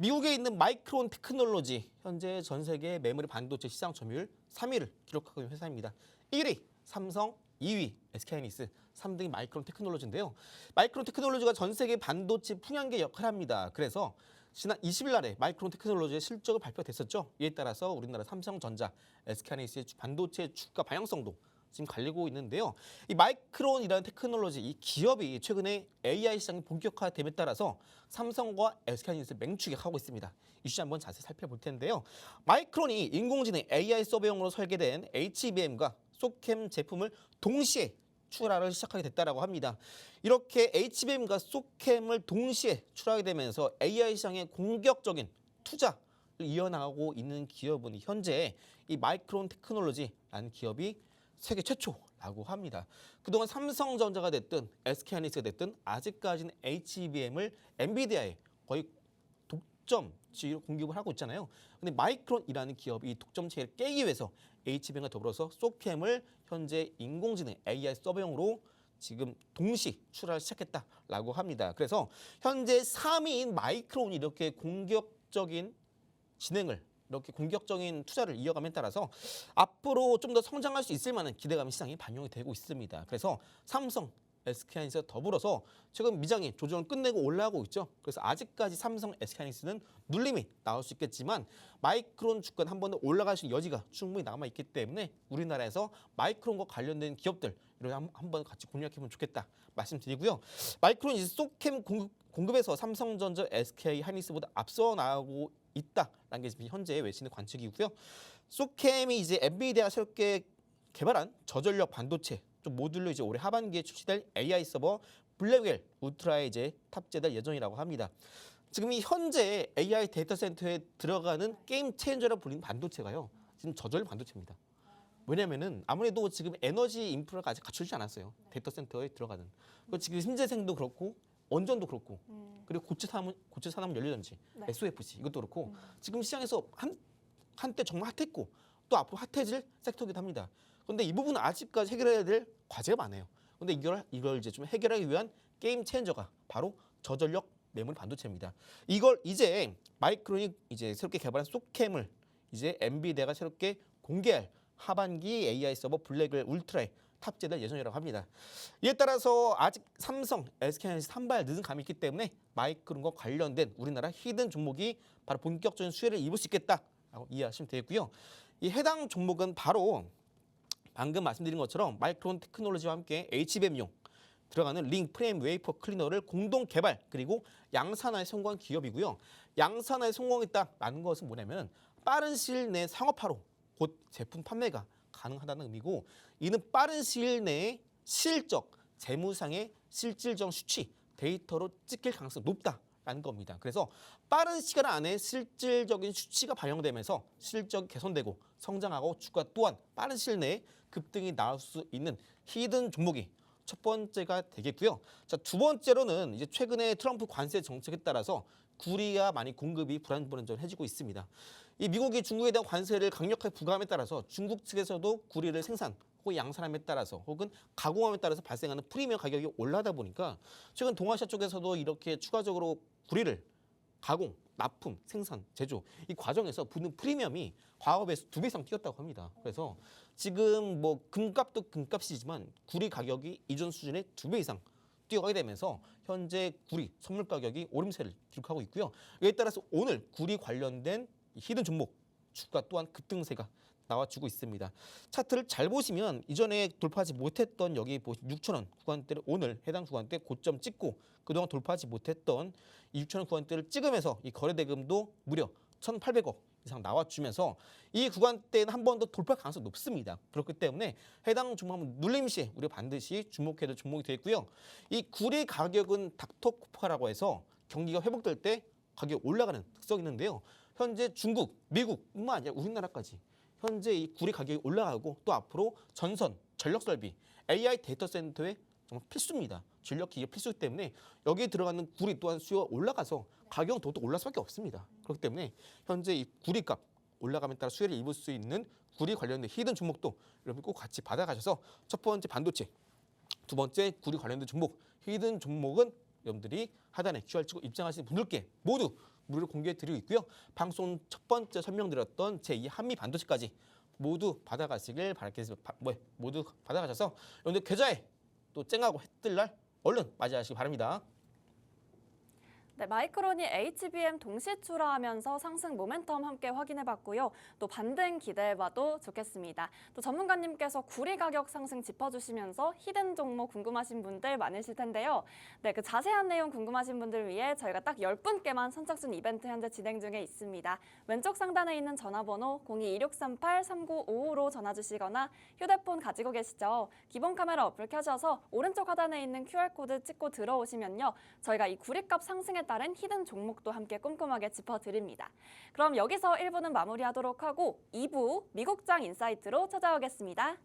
미국에 있는 마이크론 테크놀로지, 현재 전 세계 메모리 반도체 시장 점유율 3위를 기록하고 있는 회사입니다. 1위 삼성, 2위 SK하이닉스, 3등이 마이크론 테크놀로지인데요. 마이크론 테크놀로지가 전 세계 반도체 풍향계 역할을 합니다. 그래서 지난 20일 날에 마이크론 테크놀로지의 실적을 발표됐었죠. 이에 따라서 우리나라 삼성전자, SK하이닉스의 반도체 주가 방향성도 지금 갈리고 있는데요. 이 마이크론이라는 테크놀로지, 이 기업이 최근에 AI 시장이 본격화됨에 따라서 삼성과 SK하이닉스를 맹추격하고 있습니다. 이슈 한번 자세히 살펴볼 텐데요. 마이크론이 인공지능 AI 서버용으로 설계된 HBM과 소캠 제품을 동시에 출하를 시작하게 됐다라고 합니다. 이렇게 HBM과 소캠을 동시에 출하하게 되면서 AI 시장의 공격적인 투자를 이어나가고 있는 기업은 현재 이 마이크론 테크놀로지라는 기업이 세계 최초라고 합니다. 그동안 삼성전자가 됐든 SK하이닉스가 됐든 아직까지는 HBM을 엔비디아에 거의 독점지로 공급을 하고 있잖아요. 근데 마이크론이라는 기업이 이 독점체를 깨기 위해서 HBM과 더불어서 소캠을 현재 인공지능 AI 서버용으로 지금 동시 출하를 시작했다라고 합니다. 그래서 현재 3위인 마이크론이 이렇게 공격적인 진행을 이렇게 공격적인 투자를 이어감에 따라서 앞으로 좀 더 성장할 수 있을 만한 기대감이 시장에 반영이 되고 있습니다. 그래서 삼성, SK하이닉스 더불어서 최근 미장이 조정을 끝내고 올라가고 있죠. 그래서 아직까지 삼성, SK하이닉스는 눌림이 나올 수 있겠지만 마이크론 주가 한 번 더 올라갈 수 있는 여지가 충분히 남아있기 때문에 우리나라에서 마이크론과 관련된 기업들 이런 한번 같이 공략해보면 좋겠다 말씀드리고요. 마이크론 이제 소캠 공급에서 삼성전자, SK하이닉스보다 앞서 나가고 있다라는 게 지금 현재 외신의 관측이고요. 소캠이 이제 엔비디아가 새롭게 개발한 저전력 반도체 좀 모듈로 이제 올해 하반기에 출시될 AI 서버 블랙웰 울트라에 이제 탑재될 예정이라고 합니다. 지금 이 현재 AI 데이터 센터에 들어가는 게임 체인저라 불리는 반도체가요. 지금 저전력 반도체입니다. 왜냐면은 아무래도 지금 에너지 인프라가 아직 갖추지 않았어요. 데이터 센터에 들어가는. 지금 신재생도 그렇고 원전도 그렇고 그리고 고체 산업 연료전지, 네. SOFC 이것도 그렇고 지금 시장에서 한때 정말 핫했고 또 앞으로 핫해질 섹터이기도 합니다. 그런데 이 부분은 아직까지 해결해야 될 과제가 많아요. 그런데 이걸 이제 좀 해결하기 위한 게임 체인저가 바로 저전력 메모리 반도체입니다. 이걸 이제 마이크론이 이제 새롭게 개발한 소캠을 이제 엔비디아가 새롭게 공개할 하반기 AI 서버 블랙웰 울트라에 탑재될 예정이라고 합니다. 이에 따라서 아직 삼성, SK하이닉스 한 발 늦은 감이 있기 때문에 마이크론과 관련된 우리나라 히든 종목이 바로 본격적인 수혜를 입을 수 있겠다라고 이해하시면 되겠고요. 이 해당 종목은 바로 방금 말씀드린 것처럼 마이크론 테크놀로지와 함께 HBM용 들어가는 링 프레임 웨이퍼 클리너를 공동 개발 그리고 양산화에 성공한 기업이고요. 양산화에 성공했다라는 것은 뭐냐면 빠른 시일 내에 상업화로 곧 제품 판매가 가능하다는 의미고 이는 빠른 시일 내에 실적, 재무상의 실질적 수치, 데이터로 찍힐 가능성이 높다라는 겁니다. 그래서 빠른 시간 안에 실질적인 수치가 반영되면서 실적이 개선되고 성장하고 주가 또한 빠른 시일 내에 급등이 나올 수 있는 히든 종목이 첫 번째가 되겠고요. 자, 두 번째로는 이제 최근에 트럼프 관세 정책에 따라서 구리가 많이 공급이 불안정해지고 있습니다. 이 미국이 중국에 대한 관세를 강력하게 부과함에 따라서 중국 측에서도 구리를 생산 혹은 양산함에 따라서 혹은 가공함에 따라서 발생하는 프리미엄 가격이 올라다 보니까 최근 동아시아 쪽에서도 이렇게 추가적으로 구리를 가공, 납품, 생산, 제조 이 과정에서 붙는 프리미엄이 과거에서 2배 이상 뛰었다고 합니다. 그래서 지금 뭐 금값도 금값이지만 구리 가격이 이전 수준의 2배 이상 뛰어가게 되면서 현재 구리 선물 가격이 오름세를 기록하고 있고요. 이에 따라서 오늘 구리 관련된 히든 종목 주가 또한 급등세가 나와주고 있습니다. 차트를 잘 보시면 이전에 돌파하지 못했던 여기 6,000원 구간대를 오늘 해당 구간대 고점 찍고 그동안 돌파하지 못했던 이 6,000원 구간대를 찍으면서 이 거래대금도 무려 1,800억 이상 나와주면서 이 구간대는 한 번 더 돌파 가능성이 높습니다. 그렇기 때문에 해당 종목 눌림 시에 우리가 반드시 주목해야 될 종목이 되겠고요. 이 구리 가격은 닥터코파라고 해서 경기가 회복될 때 가격이 올라가는 특성이 있는데요. 현재 중국, 미국뿐만 아니라 우리나라까지 현재 이 구리 가격이 올라가고 또 앞으로 전선, 전력 설비, AI 데이터 센터에 정말 필수입니다. 전력 기계 필수이기 때문에 여기에 들어가는 구리 또한 수요가 올라가서 가격은 더욱더 올라갈 수밖에 없습니다. 그렇기 때문에 현재 이 구리값 올라감에 따라 수혜를 입을 수 있는 구리 관련된 히든 종목도 여러분 꼭 같이 받아가셔서 첫 번째 반도체, 두 번째 구리 관련된 종목, 히든 종목은 여러분들이 하단에 QR 찍고 입장하시는 분들께 모두 무료로 공개해드리고 있고요. 방송 첫 번째 설명드렸던 제2 한미 반도체까지 모두 받아가시길 바라겠습니다. 모두 받아가셔서 여러분들 계좌에 또 쨍하고 해뜰 날 얼른 맞이하시기 바랍니다. 네, 마이크론이 HBM 동시 출하하면서 상승 모멘텀 함께 확인해봤고요. 또 반등 기대해봐도 좋겠습니다. 또 전문가님께서 구리 가격 상승 짚어주시면서 히든 종목 궁금하신 분들 많으실 텐데요. 네, 그 자세한 내용 궁금하신 분들 위해 저희가 딱 10분께만 선착순 이벤트 현재 진행 중에 있습니다. 왼쪽 상단에 있는 전화번호 02-2638-3955로 전화 주시거나 휴대폰 가지고 계시죠? 기본 카메라 어플 켜셔서 오른쪽 하단에 있는 QR코드 찍고 들어오시면요. 저희가 이 구리값 상승에 따른 히든 종목도 함께 꼼꼼하게 짚어드립니다. 그럼 여기서 1부는 마무리하도록 하고 2부 미국장 인사이트로 찾아오겠습니다.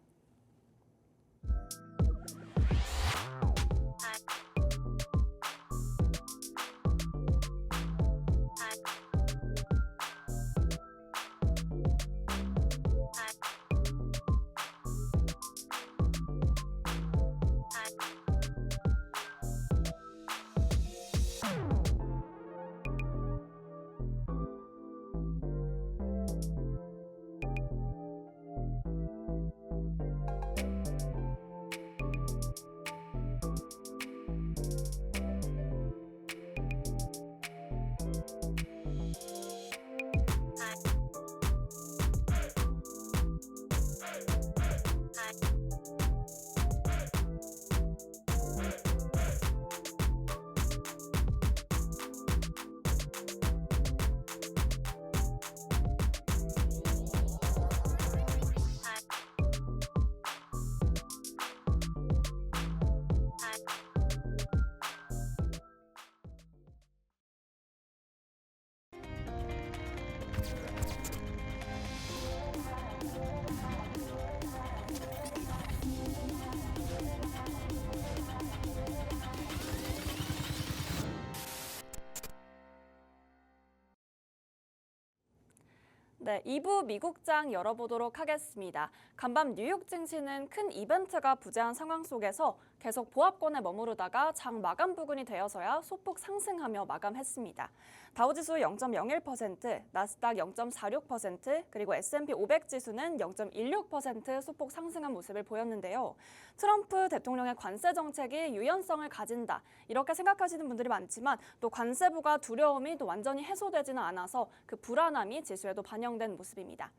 네, 2부 미국장 열어보도록 하겠습니다. 간밤 뉴욕 증시는 큰 이벤트가 부재한 상황 속에서 계속 보합권에 머무르다가 장 마감 부근이 되어서야 소폭 상승하며 마감했습니다. 다우지수 0.01%, 나스닥 0.46%, 그리고 S&P 500 지수는 0.16% 소폭 상승한 모습을 보였는데요. 트럼프 대통령의 관세 정책이 유연성을 가진다, 이렇게 생각하시는 분들이 많지만 또 관세부가 두려움이 또 완전히 해소되지는 않아서 그 불안함이 지수에도 반영된 모습입니다.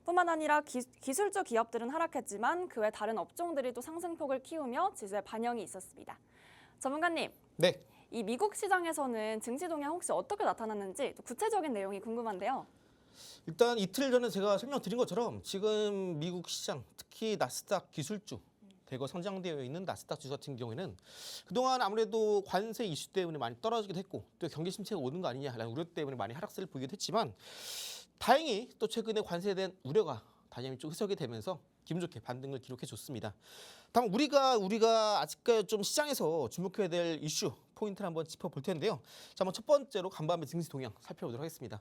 뿐만 아니라 기술주 기업들은 하락했지만 그 외 다른 업종들이 또 상승폭을 키우며 지수에 반영이 있었습니다. 전문가님, 네. 이 미국 시장에서는 증시 동향 혹시 어떻게 나타났는지 또 구체적인 내용이 궁금한데요. 일단 이틀 전에 제가 설명드린 것처럼 지금 미국 시장, 특히 나스닥 기술주, 대거 상장되어 있는 나스닥 지수 같은 경우에는 그동안 아무래도 관세 이슈 때문에 많이 떨어지기도 했고 또 경기 침체가 오는 거 아니냐라는 우려 때문에 많이 하락세를 보이기도 했지만 다행히 또 최근에 관세에 대한 우려가 다시 좀 해소가 되면서 기분 좋게 반등을 기록해 줬습니다. 다만 우리가 아직까지 좀 시장에서 주목해야 될 이슈 포인트를 한번 짚어볼 텐데요. 자, 한번 첫 번째로 간밤의 증시 동향 살펴보도록 하겠습니다.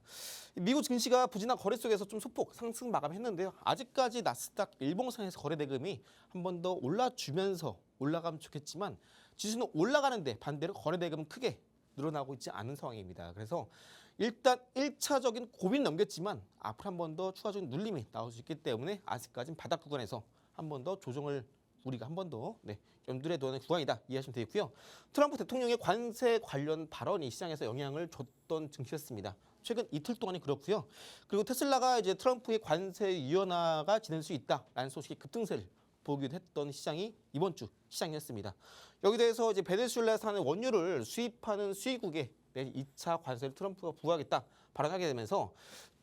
미국 증시가 부진한 거래 속에서 좀 소폭 상승 마감했는데요. 아직까지 나스닥 일봉상에서 거래 대금이 한 번 더 올라주면서 올라가면 좋겠지만 지수는 올라가는데 반대로 거래 대금은 크게 늘어나고 있지 않은 상황입니다. 그래서 일단 1차적인 고민 넘겼지만 앞으로 한 번 더 추가적인 눌림이 나올 수 있기 때문에 아직까지는 바닥 구간에서 한 번 더 조정을 우리가 한 번 더 염두에 둬야 하는 구간이다 이해하시면 되겠고요. 트럼프 대통령의 관세 관련 발언이 시장에서 영향을 줬던 증시였습니다. 최근 이틀 동안이 그렇고요. 그리고 테슬라가 이제 트럼프의 관세 유연화가 진행 수 있다라는 소식이 급등세를 보기도 했던 시장이 이번 주 시장이었습니다. 여기 대해서 이제 베네수엘라산의 원유를 수입하는 수입국에 내일 2차 관세를 트럼프가 부과하겠다 발언하게 되면서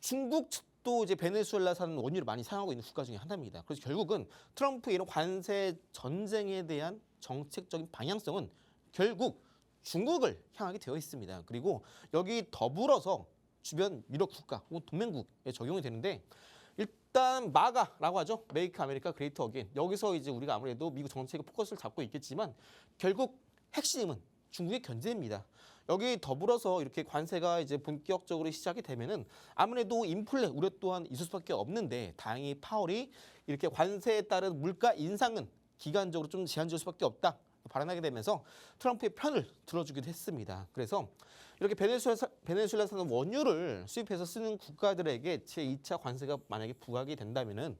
중국 측도 이제 베네수엘라산 원유를 많이 사용하고 있는 국가 중에 하나입니다. 그래서 결국은 트럼프의 이런 관세 전쟁에 대한 정책적인 방향성은 결국 중국을 향하게 되어 있습니다. 그리고 여기 더불어서 주변 유럽 국가 혹은 동맹국에 적용이 되는데 일단 마가라고 하죠. 메이크 아메리카 그레이트 어게인. 여기서 이제 우리가 아무래도 미국 정책의 포커스를 잡고 있겠지만 결국 핵심은 중국의 견제입니다. 여기 더불어서 이렇게 관세가 이제 본격적으로 시작이 되면은 아무래도 인플레 우려 또한 있을 수밖에 없는데 다행히 파월이 이렇게 관세에 따른 물가 인상은 기간적으로 좀 제한될 수밖에 없다 발언하게 되면서 트럼프의 편을 들어주기도 했습니다. 그래서 이렇게 베네수엘라에서는 원유를 수입해서 쓰는 국가들에게 제2차 관세가 만약에 부과하게 된다면은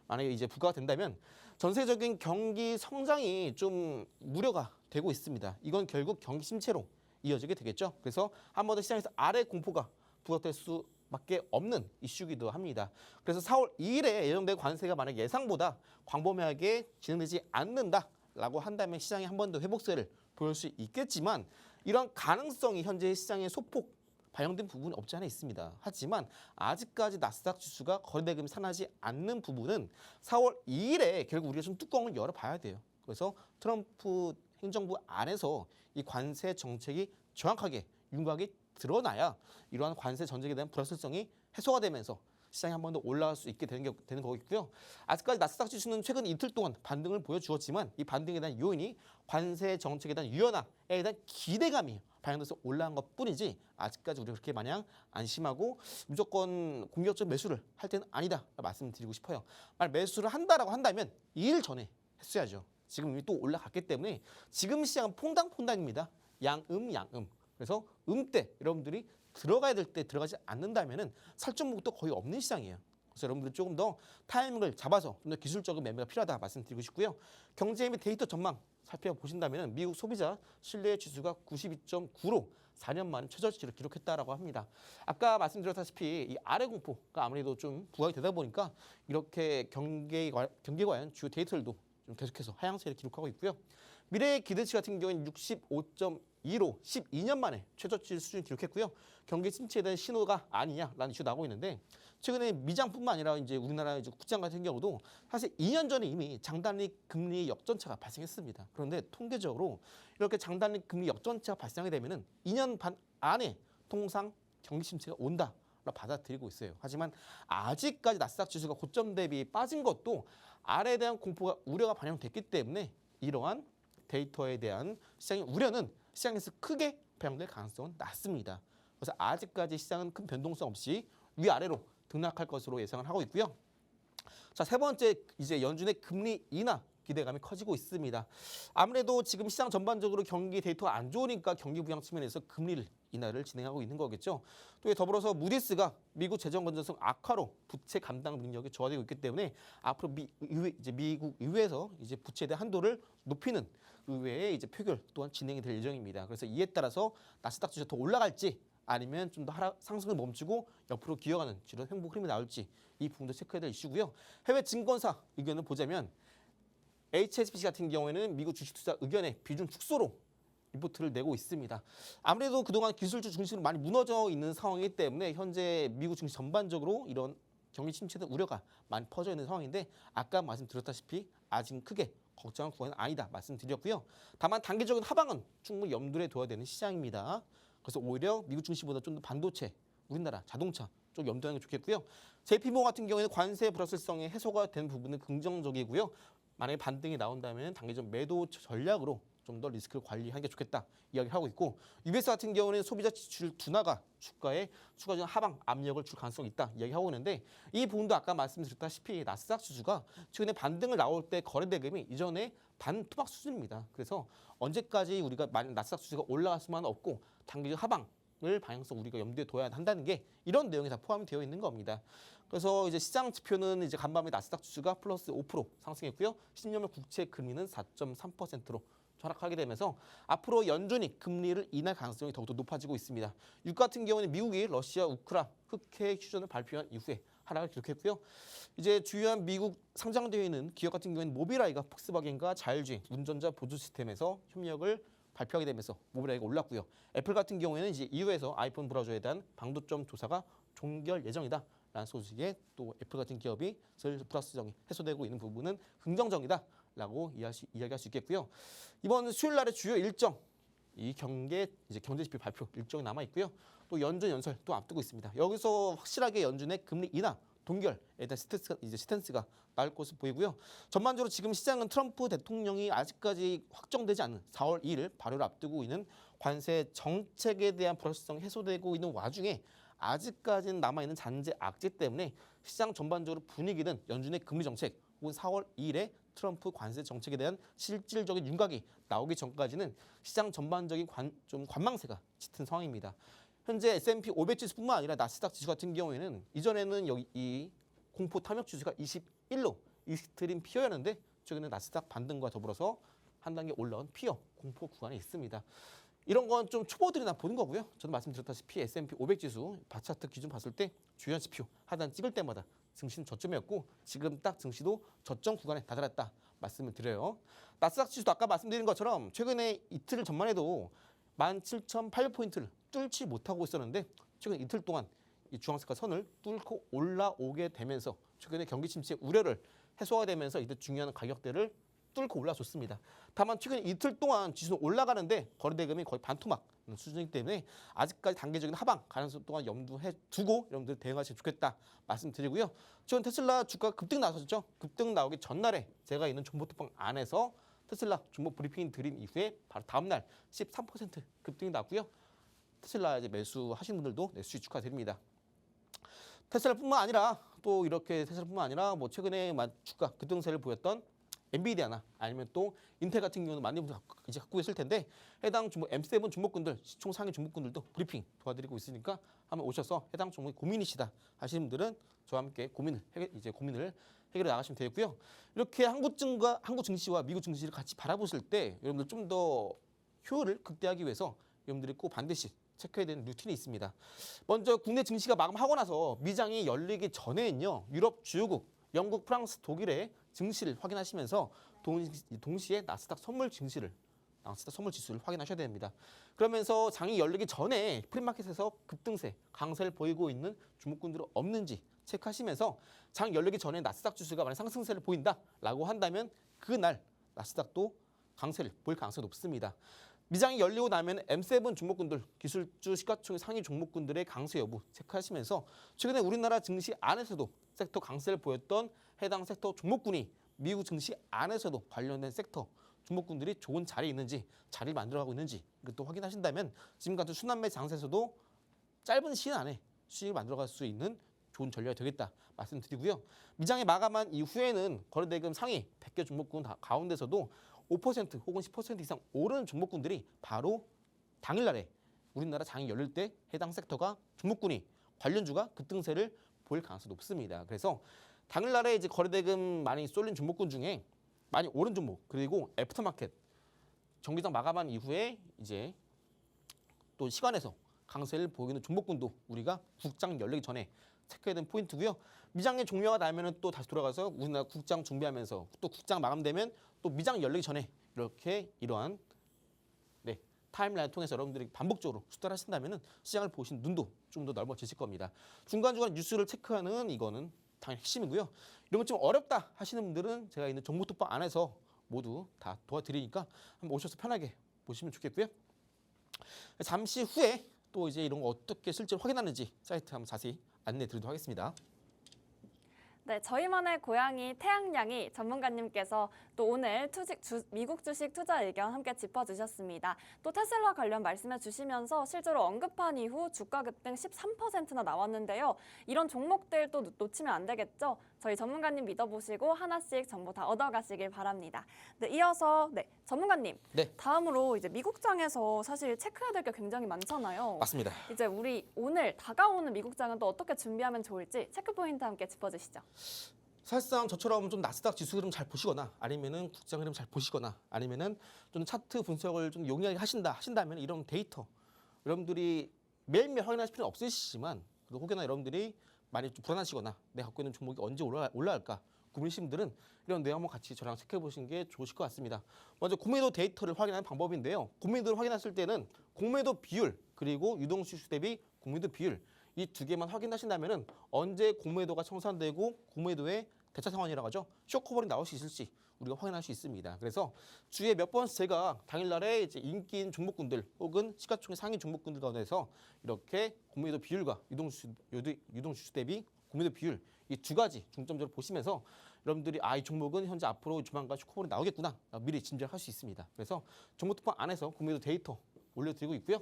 만약에 이제 부과가 된다면 전세적인 경기 성장이 좀 우려가 되고 있습니다. 이건 결국 경기 침체로 이어지게 되겠죠. 그래서 한 번 더 시장에서 아래 공포가 부각될 수밖에 없는 이슈이기도 합니다. 그래서 4월 2일에 예정된 관세가 만약 예상보다 광범위하게 진행되지 않는다라고 한다면 시장이 한 번 더 회복세를 보일 수 있겠지만 이런 가능성이 현재 시장에 소폭 반영된 부분이 없지 않아 있습니다. 하지만 아직까지 나스닥 지수가 거래대금이 산하지 않는 부분은 4월 2일에 결국 우리가 좀 뚜껑을 열어봐야 돼요. 그래서 트럼프 행정부 안에서 이 관세 정책이 정확하게 윤곽이 드러나야 이러한 관세 정책에 대한 불확실성이 해소가 되면서 시장이 한 번 더 올라갈 수 있게 되는 거겠고요. 아직까지 나스닥 지수는 최근 이틀 동안 반등을 보여주었지만 이 반등에 대한 요인이 관세 정책에 대한 유연화에 대한 기대감이 반영돼서 올라간 것뿐이지 아직까지 우리가 그렇게 마냥 안심하고 무조건 공격적 매수를 할 때는 아니다 말씀드리고 싶어요. 만약 매수를 한다라고 한다면 2일 전에 했어야죠. 지금 이미 또 올라갔기 때문에 지금 시장은 퐁당퐁당입니다. 양음. 그래서 때 여러분들이 들어가야 될 때 들어가지 않는다면은 살점목도 거의 없는 시장이에요. 그래서 여러분들 조금 더 타이밍을 잡아서 좀 더 기술적인 매매가 필요하다 말씀드리고 싶고요. 경제 및 데이터 전망 살펴보신다면 미국 소비자 신뢰 지수가 92.9로 4년 만에 최저치를 기록했다라고 합니다. 아까 말씀드렸다시피 이 아래 공포가 아무래도 좀 부각이 되다 보니까 이렇게 경기에 관한 주요 데이터들도 좀 계속해서 하향세를 기록하고 있고요. 미래의 기대치 같은 경우에는 65.2로 12년 만에 최저치 수준 기록했고요. 경기 침체에 대한 신호가 아니냐라는 이슈 나오고 있는데 최근에 미장뿐만 아니라 이제 우리나라 이제 국장 같은 경우도 사실 2년 전에 이미 장단기 금리 역전차가 발생했습니다. 그런데 통계적으로 이렇게 장단기 금리 역전차가 발생하게 되면은 2년 반 안에 통상 경기 침체가 온다. 받아들이고 있어요. 하지만 아직까지 나스닥 지수가 고점 대비 빠진 것도 아래에 대한 공포가 우려가 반영됐기 때문에 이러한 데이터에 대한 시장의 우려는 시장에서 크게 반영될 가능성은 낮습니다. 그래서 아직까지 시장은 큰 변동성 없이 위아래로 등락할 것으로 예상을 하고 있고요. 자, 세 번째 이제 연준의 금리 인하 기대감이 커지고 있습니다. 아무래도 지금 시장 전반적으로 경기 데이터가 안 좋으니까 경기 부양 측면에서 금리 인하를 진행하고 있는 거겠죠. 또 더불어서 무디스가 미국 재정 건전성 악화로 부채 감당 능력이 저하되고 있기 때문에 앞으로 미국 의회에서 이제 부채에 대한 한도를 높이는 의회의 이제 표결 또한 진행이 될 예정입니다. 그래서 이에 따라서 나스닥 지수가 더 올라갈지 아니면 좀 더 상승을 멈추고 옆으로 기어가는 이런 행복 흐름이 나올지 이 부분도 체크해야 될 이슈고요. 해외 증권사 의견을 보자면 HSBC 같은 경우에는 미국 주식투자 의견의 비중 축소로 리포트를 내고 있습니다. 아무래도 그동안 기술주 중심으로 많이 무너져 있는 상황이기 때문에 현재 미국 증시 전반적으로 이런 경기 침체된 우려가 많이 퍼져 있는 상황인데 아까 말씀드렸다시피 아직 크게 걱정한 구간은 아니다 말씀드렸고요. 다만 단기적인 하방은 충분히 염두에 둬야 되는 시장입니다. 그래서 오히려 미국 증시보다 좀 더 반도체, 우리나라 자동차 쪽 염두하는 게 좋겠고요. JP모 같은 경우에는 관세 불확실성의 해소가 된 부분은 긍정적이고요. 만약에 반등이 나온다면 단기적 매도 전략으로 좀 더 리스크를 관리하는 게 좋겠다 이야기를 하고 있고 UBS 같은 경우는 소비자 지출 둔화가 주가에 추가적인 하방 압력을 줄 가능성이 있다 이야기하고 있는데 이 부분도 아까 말씀드렸다시피 나스닥 지수가 최근에 반등을 나올 때 거래 대금이 이전에 반토막 수준입니다. 그래서 언제까지 우리가 만약 나스닥 지수가 올라갈 수만 없고 단기적 하방을 방향성 우리가 염두에 둬야 한다는 게 이런 내용이 다 포함이 되어 있는 겁니다. 그래서 이제 시장 지표는 이제 간밤에 나스닥 지수가 플러스 5% 상승했고요. 10년물 국채 금리는 4.3%로 하락하게 되면서 앞으로 연준이 금리를 인할 가능성이 더욱더 높아지고 있습니다. 유가 같은 경우는 미국이 러시아 우크라 흑해 휴전을 발표한 이후에 하락을 기록했고요. 이제 주요한 미국 상장되어 있는 기업 같은 경우에는 모빌아이가 폭스바겐과 자율주행 운전자 보조 시스템에서 협력을 발표하게 되면서 모빌아이가 올랐고요. 애플 같은 경우에는 이제 EU에서 아이폰 브라우저에 대한 방도점 조사가 종결 예정이다. 라는 소식에 또 애플 같은 기업이 불확실성이 해소되고 있는 부분은 긍정적이다라고 이야기할 수 있겠고요. 이번 수요일 날의 주요 일정 이 경제 지표 발표 일정이 남아 있고요. 또 연준 연설 또 앞두고 있습니다. 여기서 확실하게 연준의 금리 인하 동결에 대한 스탠스가 나올 것으로 보이고요. 전반적으로 지금 시장은 트럼프 대통령이 아직까지 확정되지 않은 4월 2일 발효를 앞두고 있는 관세 정책에 대한 불확실성이 해소되고 있는 와중에 아직까지는 남아있는 잔재 악재 때문에 시장 전반적으로 분위기는 연준의 금리 정책 혹은 4월 2일에 트럼프 관세 정책에 대한 실질적인 윤곽이 나오기 전까지는 시장 전반적인 관망세가 짙은 상황입니다. 현재 S&P 500 지수뿐만 아니라 나스닥 지수 같은 경우에는 이전에는 여기 이 공포 탐욕 지수가 21로 익스트림 피어였는데 최근에 나스닥 반등과 더불어서 한 단계 올라온 피어 공포 구간에 있습니다. 이런 건 좀 초보들이나 보는 거고요. 저도 말씀드렸다시피 S&P 500 지수 바차트 기준 봤을 때 주요 지표 하단 찍을 때마다 증시는 저점이었고 지금 딱 증시도 저점 구간에 다다랐다 말씀을 드려요. 나스닥 지수도 아까 말씀드린 것처럼 최근에 이틀 전만 해도 17,800포인트를 뚫지 못하고 있었는데 최근 이틀 동안 이 주황색깔 선을 뚫고 올라오게 되면서 최근에 경기 침체 우려를 해소가 되면서 이때 중요한 가격대를 뚫고 올라섰습니다. 다만 최근 이틀 동안 지수는 올라가는데 거래대금이 거의 반토막 수준이기 때문에 아직까지 단계적인 하방 가능성 또한 염두해 두고 여러분들 대응하시면 좋겠다 말씀드리고요. 최근 테슬라 주가 급등 나섰죠. 급등 나오기 전날에 제가 있는 정보톡방 안에서 테슬라 종목 브리핑 드린 이후에 바로 다음날 13% 급등이 났고요. 테슬라 이제 매수하신 분들도 수익 축하드립니다. 테슬라뿐만 아니라 또 이렇게 테슬라뿐만 아니라 뭐 최근에 주가 급등세를 보였던 엔비디아나 아니면 또 인텔 같은 경우는 많은 분들 이제 갖고 있을 텐데 해당 종목 M7 종목군들 시총 상위 종목군들도 브리핑 도와드리고 있으니까 한번 오셔서 해당 종목이 고민이시다 하시는 분들은 저와 함께 고민을 해결해 나가시면 되겠고요. 이렇게 한국 증시와 미국 증시를 같이 바라보실 때 여러분들 좀 더 효율을 극대화하기 위해서 여러분들이 꼭 반드시 체크해야 되는 루틴이 있습니다. 먼저 국내 증시가 마감하고 나서 미장이 열리기 전에는요. 유럽 주요국, 영국, 프랑스, 독일의 증시를 확인하시면서 동시에 나스닥 선물 지수를 확인하셔야 됩니다. 그러면서 장이 열리기 전에 프리마켓에서 급등세, 강세를 보이고 있는 주목군들은 없는지 체크하시면서 장 열리기 전에 나스닥 지수가 만약 상승세를 보인다라고 한다면 그날 나스닥도 강세를 보일 가능성이 높습니다. 미장이 열리고 나면 M7 종목군들, 기술주 시가총액 상위 종목군들의 강세 여부 체크하시면서 최근에 우리나라 증시 안에서도 섹터 강세를 보였던 해당 섹터 종목군이 미국 증시 안에서도 관련된 섹터 종목군들이 좋은 자리에 있는지 자리를 만들어가고 있는지 이것도 확인하신다면 지금 같은 순환매 장세에서도 짧은 시간 안에 수익을 만들어갈 수 있는 좋은 전략이 되겠다 말씀드리고요. 미장이 마감한 이후에는 거래대금 상위 100개 종목군 가운데서도 5% 혹은 10% 이상 오르는 종목군들이 바로 당일날에 우리나라 장이 열릴 때 해당 섹터가 종목군이 관련주가 급등세를 보일 가능성이 높습니다. 그래서 당일날에 이제 거래대금 많이 쏠린 종목군 중에 많이 오른 종목 그리고 애프터마켓 정기장 마감한 이후에 이제 또 시간에서 강세를 보이는 종목군도 우리가 국장 열리기 전에 체크해야 되는 포인트고요. 미장의 종료가 나면은 또 다시 돌아가서 우리나라 국장 준비하면서 또 국장 마감되면 또 미장 열리기 전에 이러한 타임라인 통해서 여러분들이 반복적으로 수달하신다면은 시장을 보신 눈도 좀 더 넓어지실 겁니다. 중간중간 뉴스를 체크하는 이거는 당연히 핵심이고요. 이런 것 좀 어렵다 하시는 분들은 제가 있는 정보톡방 안에서 모두 다 도와드리니까 한번 오셔서 편하게 보시면 좋겠고요. 잠시 후에 또 이제 이런 거 어떻게 실제로 확인하는지 사이트 한번 자세히 안내 드리도록 하겠습니다. 네, 저희만의 고양이 태양냥이 전문가님께서 또 오늘 미국 주식 투자 의견 함께 짚어주셨습니다. 또 테슬라 관련 말씀해 주시면서 실제로 언급한 이후 주가 급등 13%나 나왔는데요. 이런 종목들 또 놓치면 안 되겠죠? 저희 전문가님 믿어보시고 하나씩 정보 다 얻어가시길 바랍니다. 네, 이어서 전문가님, 다음으로 이제 미국장에서 사실 체크해야 될 게 굉장히 많잖아요. 맞습니다. 이제 우리 오늘 다가오는 미국장은 또 어떻게 준비하면 좋을지 체크 포인트 함께 짚어주시죠. 사실상 저처럼 좀 나스닥 지수 흐름 잘 보시거나 아니면은 국장 흐름 잘 보시거나 아니면은 좀 차트 분석을 좀 용이하게 하신다면 이런 데이터 여러분들이 매일매일 확인하실 필요는 없으시지만 그리고 혹여나 여러분들이 많이 좀 불안하시거나 내가 갖고 있는 종목이 언제 올라갈까 고민이신 분들은 이런 내용 한번 같이 저랑 체크해 보시는 게 좋으실 것 같습니다. 먼저 공매도 데이터를 확인하는 방법인데요. 공매도를 확인하실 때는 공매도 비율 그리고 유동수수 대비 공매도 비율 이 두 개만 확인하신다면은 언제 공매도가 청산되고 공매도의 대차 상환이라고 하죠. 쇼커버링 나올 수 있을지 우리가 확인할 수 있습니다. 그래서 주에 몇 번 제가 당일날에 이제 인기인 종목군들 혹은 시가총액 상위 종목군들 가운데서 이렇게 공매도 비율과 유동주수 대비 공매도 비율 이 두 가지 중점적으로 보시면서 여러분들이 이 종목은 현재 앞으로 조만간 쇼커버링 나오겠구나 미리 짐작할 수 있습니다. 그래서 정보특파 안에서 공매도 데이터 올려드리고 있고요.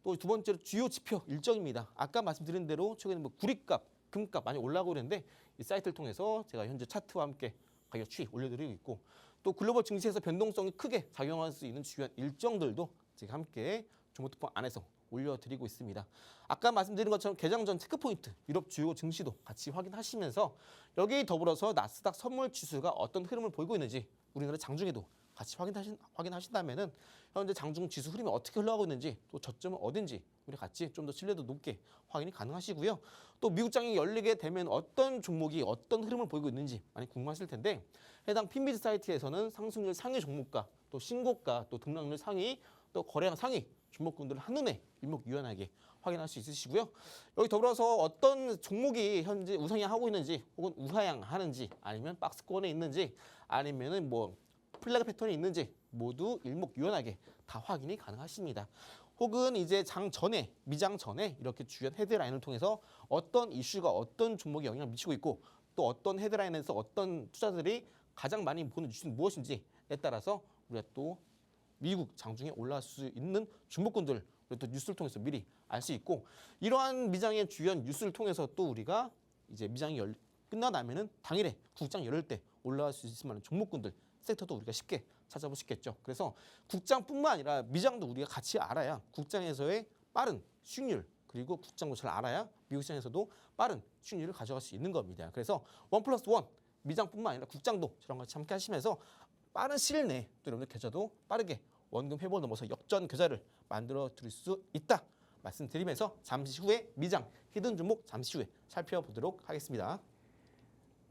또 두 번째로 주요 지표 일정입니다. 아까 말씀드린 대로 최근에 뭐 구리값, 금값 많이 올라가고 있는데 이 사이트를 통해서 제가 현재 차트와 함께 가격 추이 올려드리고 있고 또 글로벌 증시에서 변동성이 크게 작용할 수 있는 주요한 일정들도 제가 함께 정보특파 안에서 올려드리고 있습니다. 아까 말씀드린 것처럼 개장 전 체크포인트, 유럽 주요 증시도 같이 확인하시면서 여기 더불어서 나스닥 선물 지수가 어떤 흐름을 보이고 있는지 우리나라 장중에도 같이 확인하신다면은 현재 장중 지수 흐름이 어떻게 흘러가고 있는지 또 저점은 어딘지 우리 같이 좀 더 신뢰도 높게 확인이 가능하시고요. 또 미국장이 열리게 되면 어떤 종목이 어떤 흐름을 보이고 있는지 많이 궁금하실 텐데 해당 핀비즈 사이트에서는 상승률 상위 종목과 또 신고가 또 등락률 상위 또 거래량 상위 종목군들을 한눈에 일목요연하게 확인할 수 있으시고요. 여기 더불어서 어떤 종목이 현재 우상향하고 있는지 혹은 우하향하는지 아니면 박스권에 있는지 아니면은 뭐 플래그 패턴이 있는지 모두 일목요연하게 다 확인이 가능하십니다. 혹은 이제 장 전에 미장 전에 이렇게 주요 헤드라인을 통해서 어떤 이슈가 어떤 종목에 영향을 미치고 있고 또 어떤 헤드라인에서 어떤 투자들이 가장 많이 보는 이슈는 무엇인지에 따라서 우리가 또 미국 장중에 올라갈 수 있는 종목군들 또 뉴스를 통해서 미리 알 수 있고 이러한 미장의 주요한 뉴스를 통해서 또 우리가 이제 미장이 끝나나면은 당일에 국장 열릴 때 올라갈 수 있을 만한 종목군들 섹터도 우리가 쉽게 찾아볼 수 있겠죠. 그래서 국장뿐만 아니라 미장도 우리가 같이 알아야 국장에서의 빠른 수익률 그리고 국장도 잘 알아야 미국 시장에서도 빠른 수익률을 가져갈 수 있는 겁니다. 그래서 1+1 미장뿐만 아니라 국장도 저랑 같이 함께 하시면서 빠른 시일 내에 또 여러분들 계좌도 빠르게 원금 회복을 넘어서 역전 계좌를 만들어 드릴 수 있다 말씀드리면서 잠시 후에 미장 히든 종목 잠시 후에 살펴보도록 하겠습니다.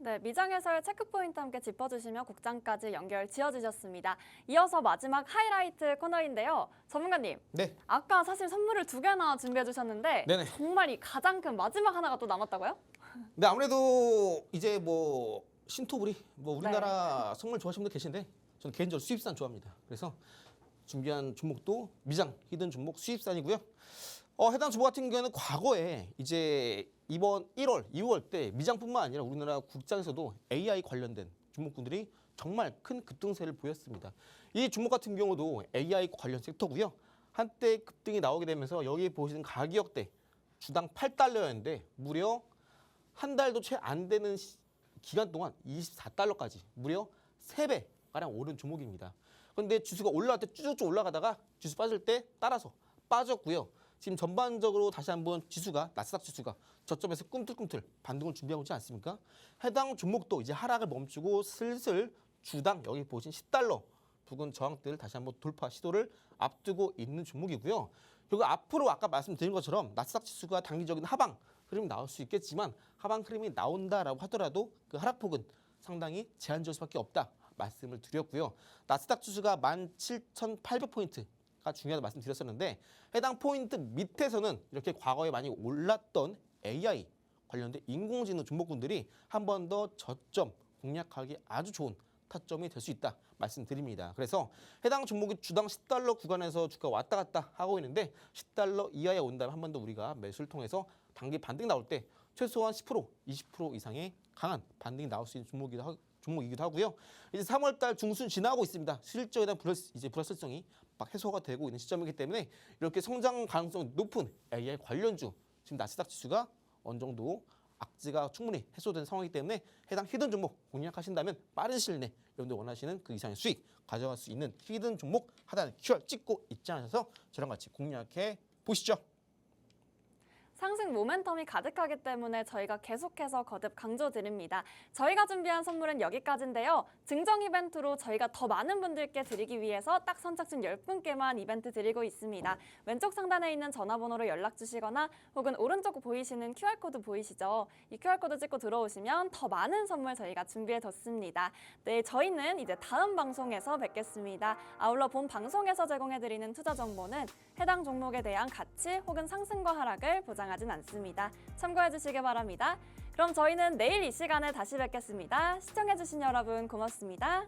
네, 미장에서의 체크포인트 함께 짚어주시며 국장까지 연결 지어주셨습니다. 이어서 마지막 하이라이트 코너인데요. 전문가님, 네. 아까 사실 선물을 2개나 준비해주셨는데 네네. 정말 이 가장 큰 마지막 하나가 또 남았다고요? 근데 아무래도 이제 뭐 신토부리 뭐 우리나라 선물 좋아하시는 분들 계신데 저는 개인적으로 수입산 좋아합니다. 그래서 준비한 종목도 미장 히든 종목 수입산이고요. 해당 종목 같은 경우에는 과거에 이제 이번 1월, 2월 때 미장뿐만 아니라 우리나라 국장에서도 AI 관련된 종목군들이 정말 큰 급등세를 보였습니다. 이 종목 같은 경우도 AI 관련 섹터고요. 한때 급등이 나오게 되면서 여기 보시는 가격대 주당 8달러였는데 무려 한 달도 채 안 되는 기간 동안 24달러까지 무려 3배가량 오른 종목입니다. 그런데 지수가 올라갈 때 쭉쭉 올라가다가 지수 빠질 때 따라서 빠졌고요. 지금 전반적으로 다시 한번 지수가 나스닥 지수가 저점에서 꿈틀꿈틀 반등을 준비하고 있지 않습니까? 해당 종목도 이제 하락을 멈추고 슬슬 주당 여기 보신 10달러 부근 저항대를 다시 한번 돌파 시도를 앞두고 있는 종목이고요. 그리고 앞으로 아까 말씀드린 것처럼 나스닥 지수가 단기적인 하방 흐름이 나올 수 있겠지만 하방 흐름이 나온다라고 하더라도 그 하락폭은 상당히 제한적일 수밖에 없다 말씀을 드렸고요. 나스닥 지수가 17,800포인트가 중요하다고 말씀드렸었는데 해당 포인트 밑에서는 이렇게 과거에 많이 올랐던 AI 관련된 인공지능 종목군들이 한 번 더 저점 공략하기 아주 좋은 타점이 될 수 있다 말씀드립니다. 그래서 해당 종목이 주당 10달러 구간에서 주가 왔다 갔다 하고 있는데 10달러 이하에 온다면 한 번 더 우리가 매수를 통해서 단기 반등이 나올 때 최소한 10%, 20% 이상의 강한 반등이 나올 수 있는 종목이기도 하고요. 이제 3월달 중순 지나고 있습니다. 실적에 대한 불확실성이 막 해소가 되고 있는 시점이기 때문에 이렇게 성장 가능성이 높은 AI 관련주 지금 나스닥 지수가 어느 정도 악재가 충분히 해소된 상황이기 때문에 해당 히든 종목 공략하신다면 빠른 시일 내에 여러분들 원하시는 그 이상의 수익 가져갈 수 있는 히든 종목 하단에 QR 찍고 있지 않으셔서 저랑 같이 공략해 보시죠. 상승 모멘텀이 가득하기 때문에 저희가 계속해서 거듭 강조드립니다. 저희가 준비한 선물은 여기까지인데요. 증정 이벤트로 저희가 더 많은 분들께 드리기 위해서 딱 선착순 10분께만 이벤트 드리고 있습니다. 왼쪽 상단에 있는 전화번호로 연락 주시거나 혹은 오른쪽 보이시는 QR코드 보이시죠? 이 QR코드 찍고 들어오시면 더 많은 선물 저희가 준비해뒀습니다. 네, 저희는 이제 다음 방송에서 뵙겠습니다. 아울러 본 방송에서 제공해드리는 투자 정보는 해당 종목에 대한 가치 혹은 상승과 하락을 보장하진 않습니다. 참고해 주시기 바랍니다. 그럼 저희는 내일 이 시간에 다시 뵙겠습니다. 시청해주신 여러분 고맙습니다.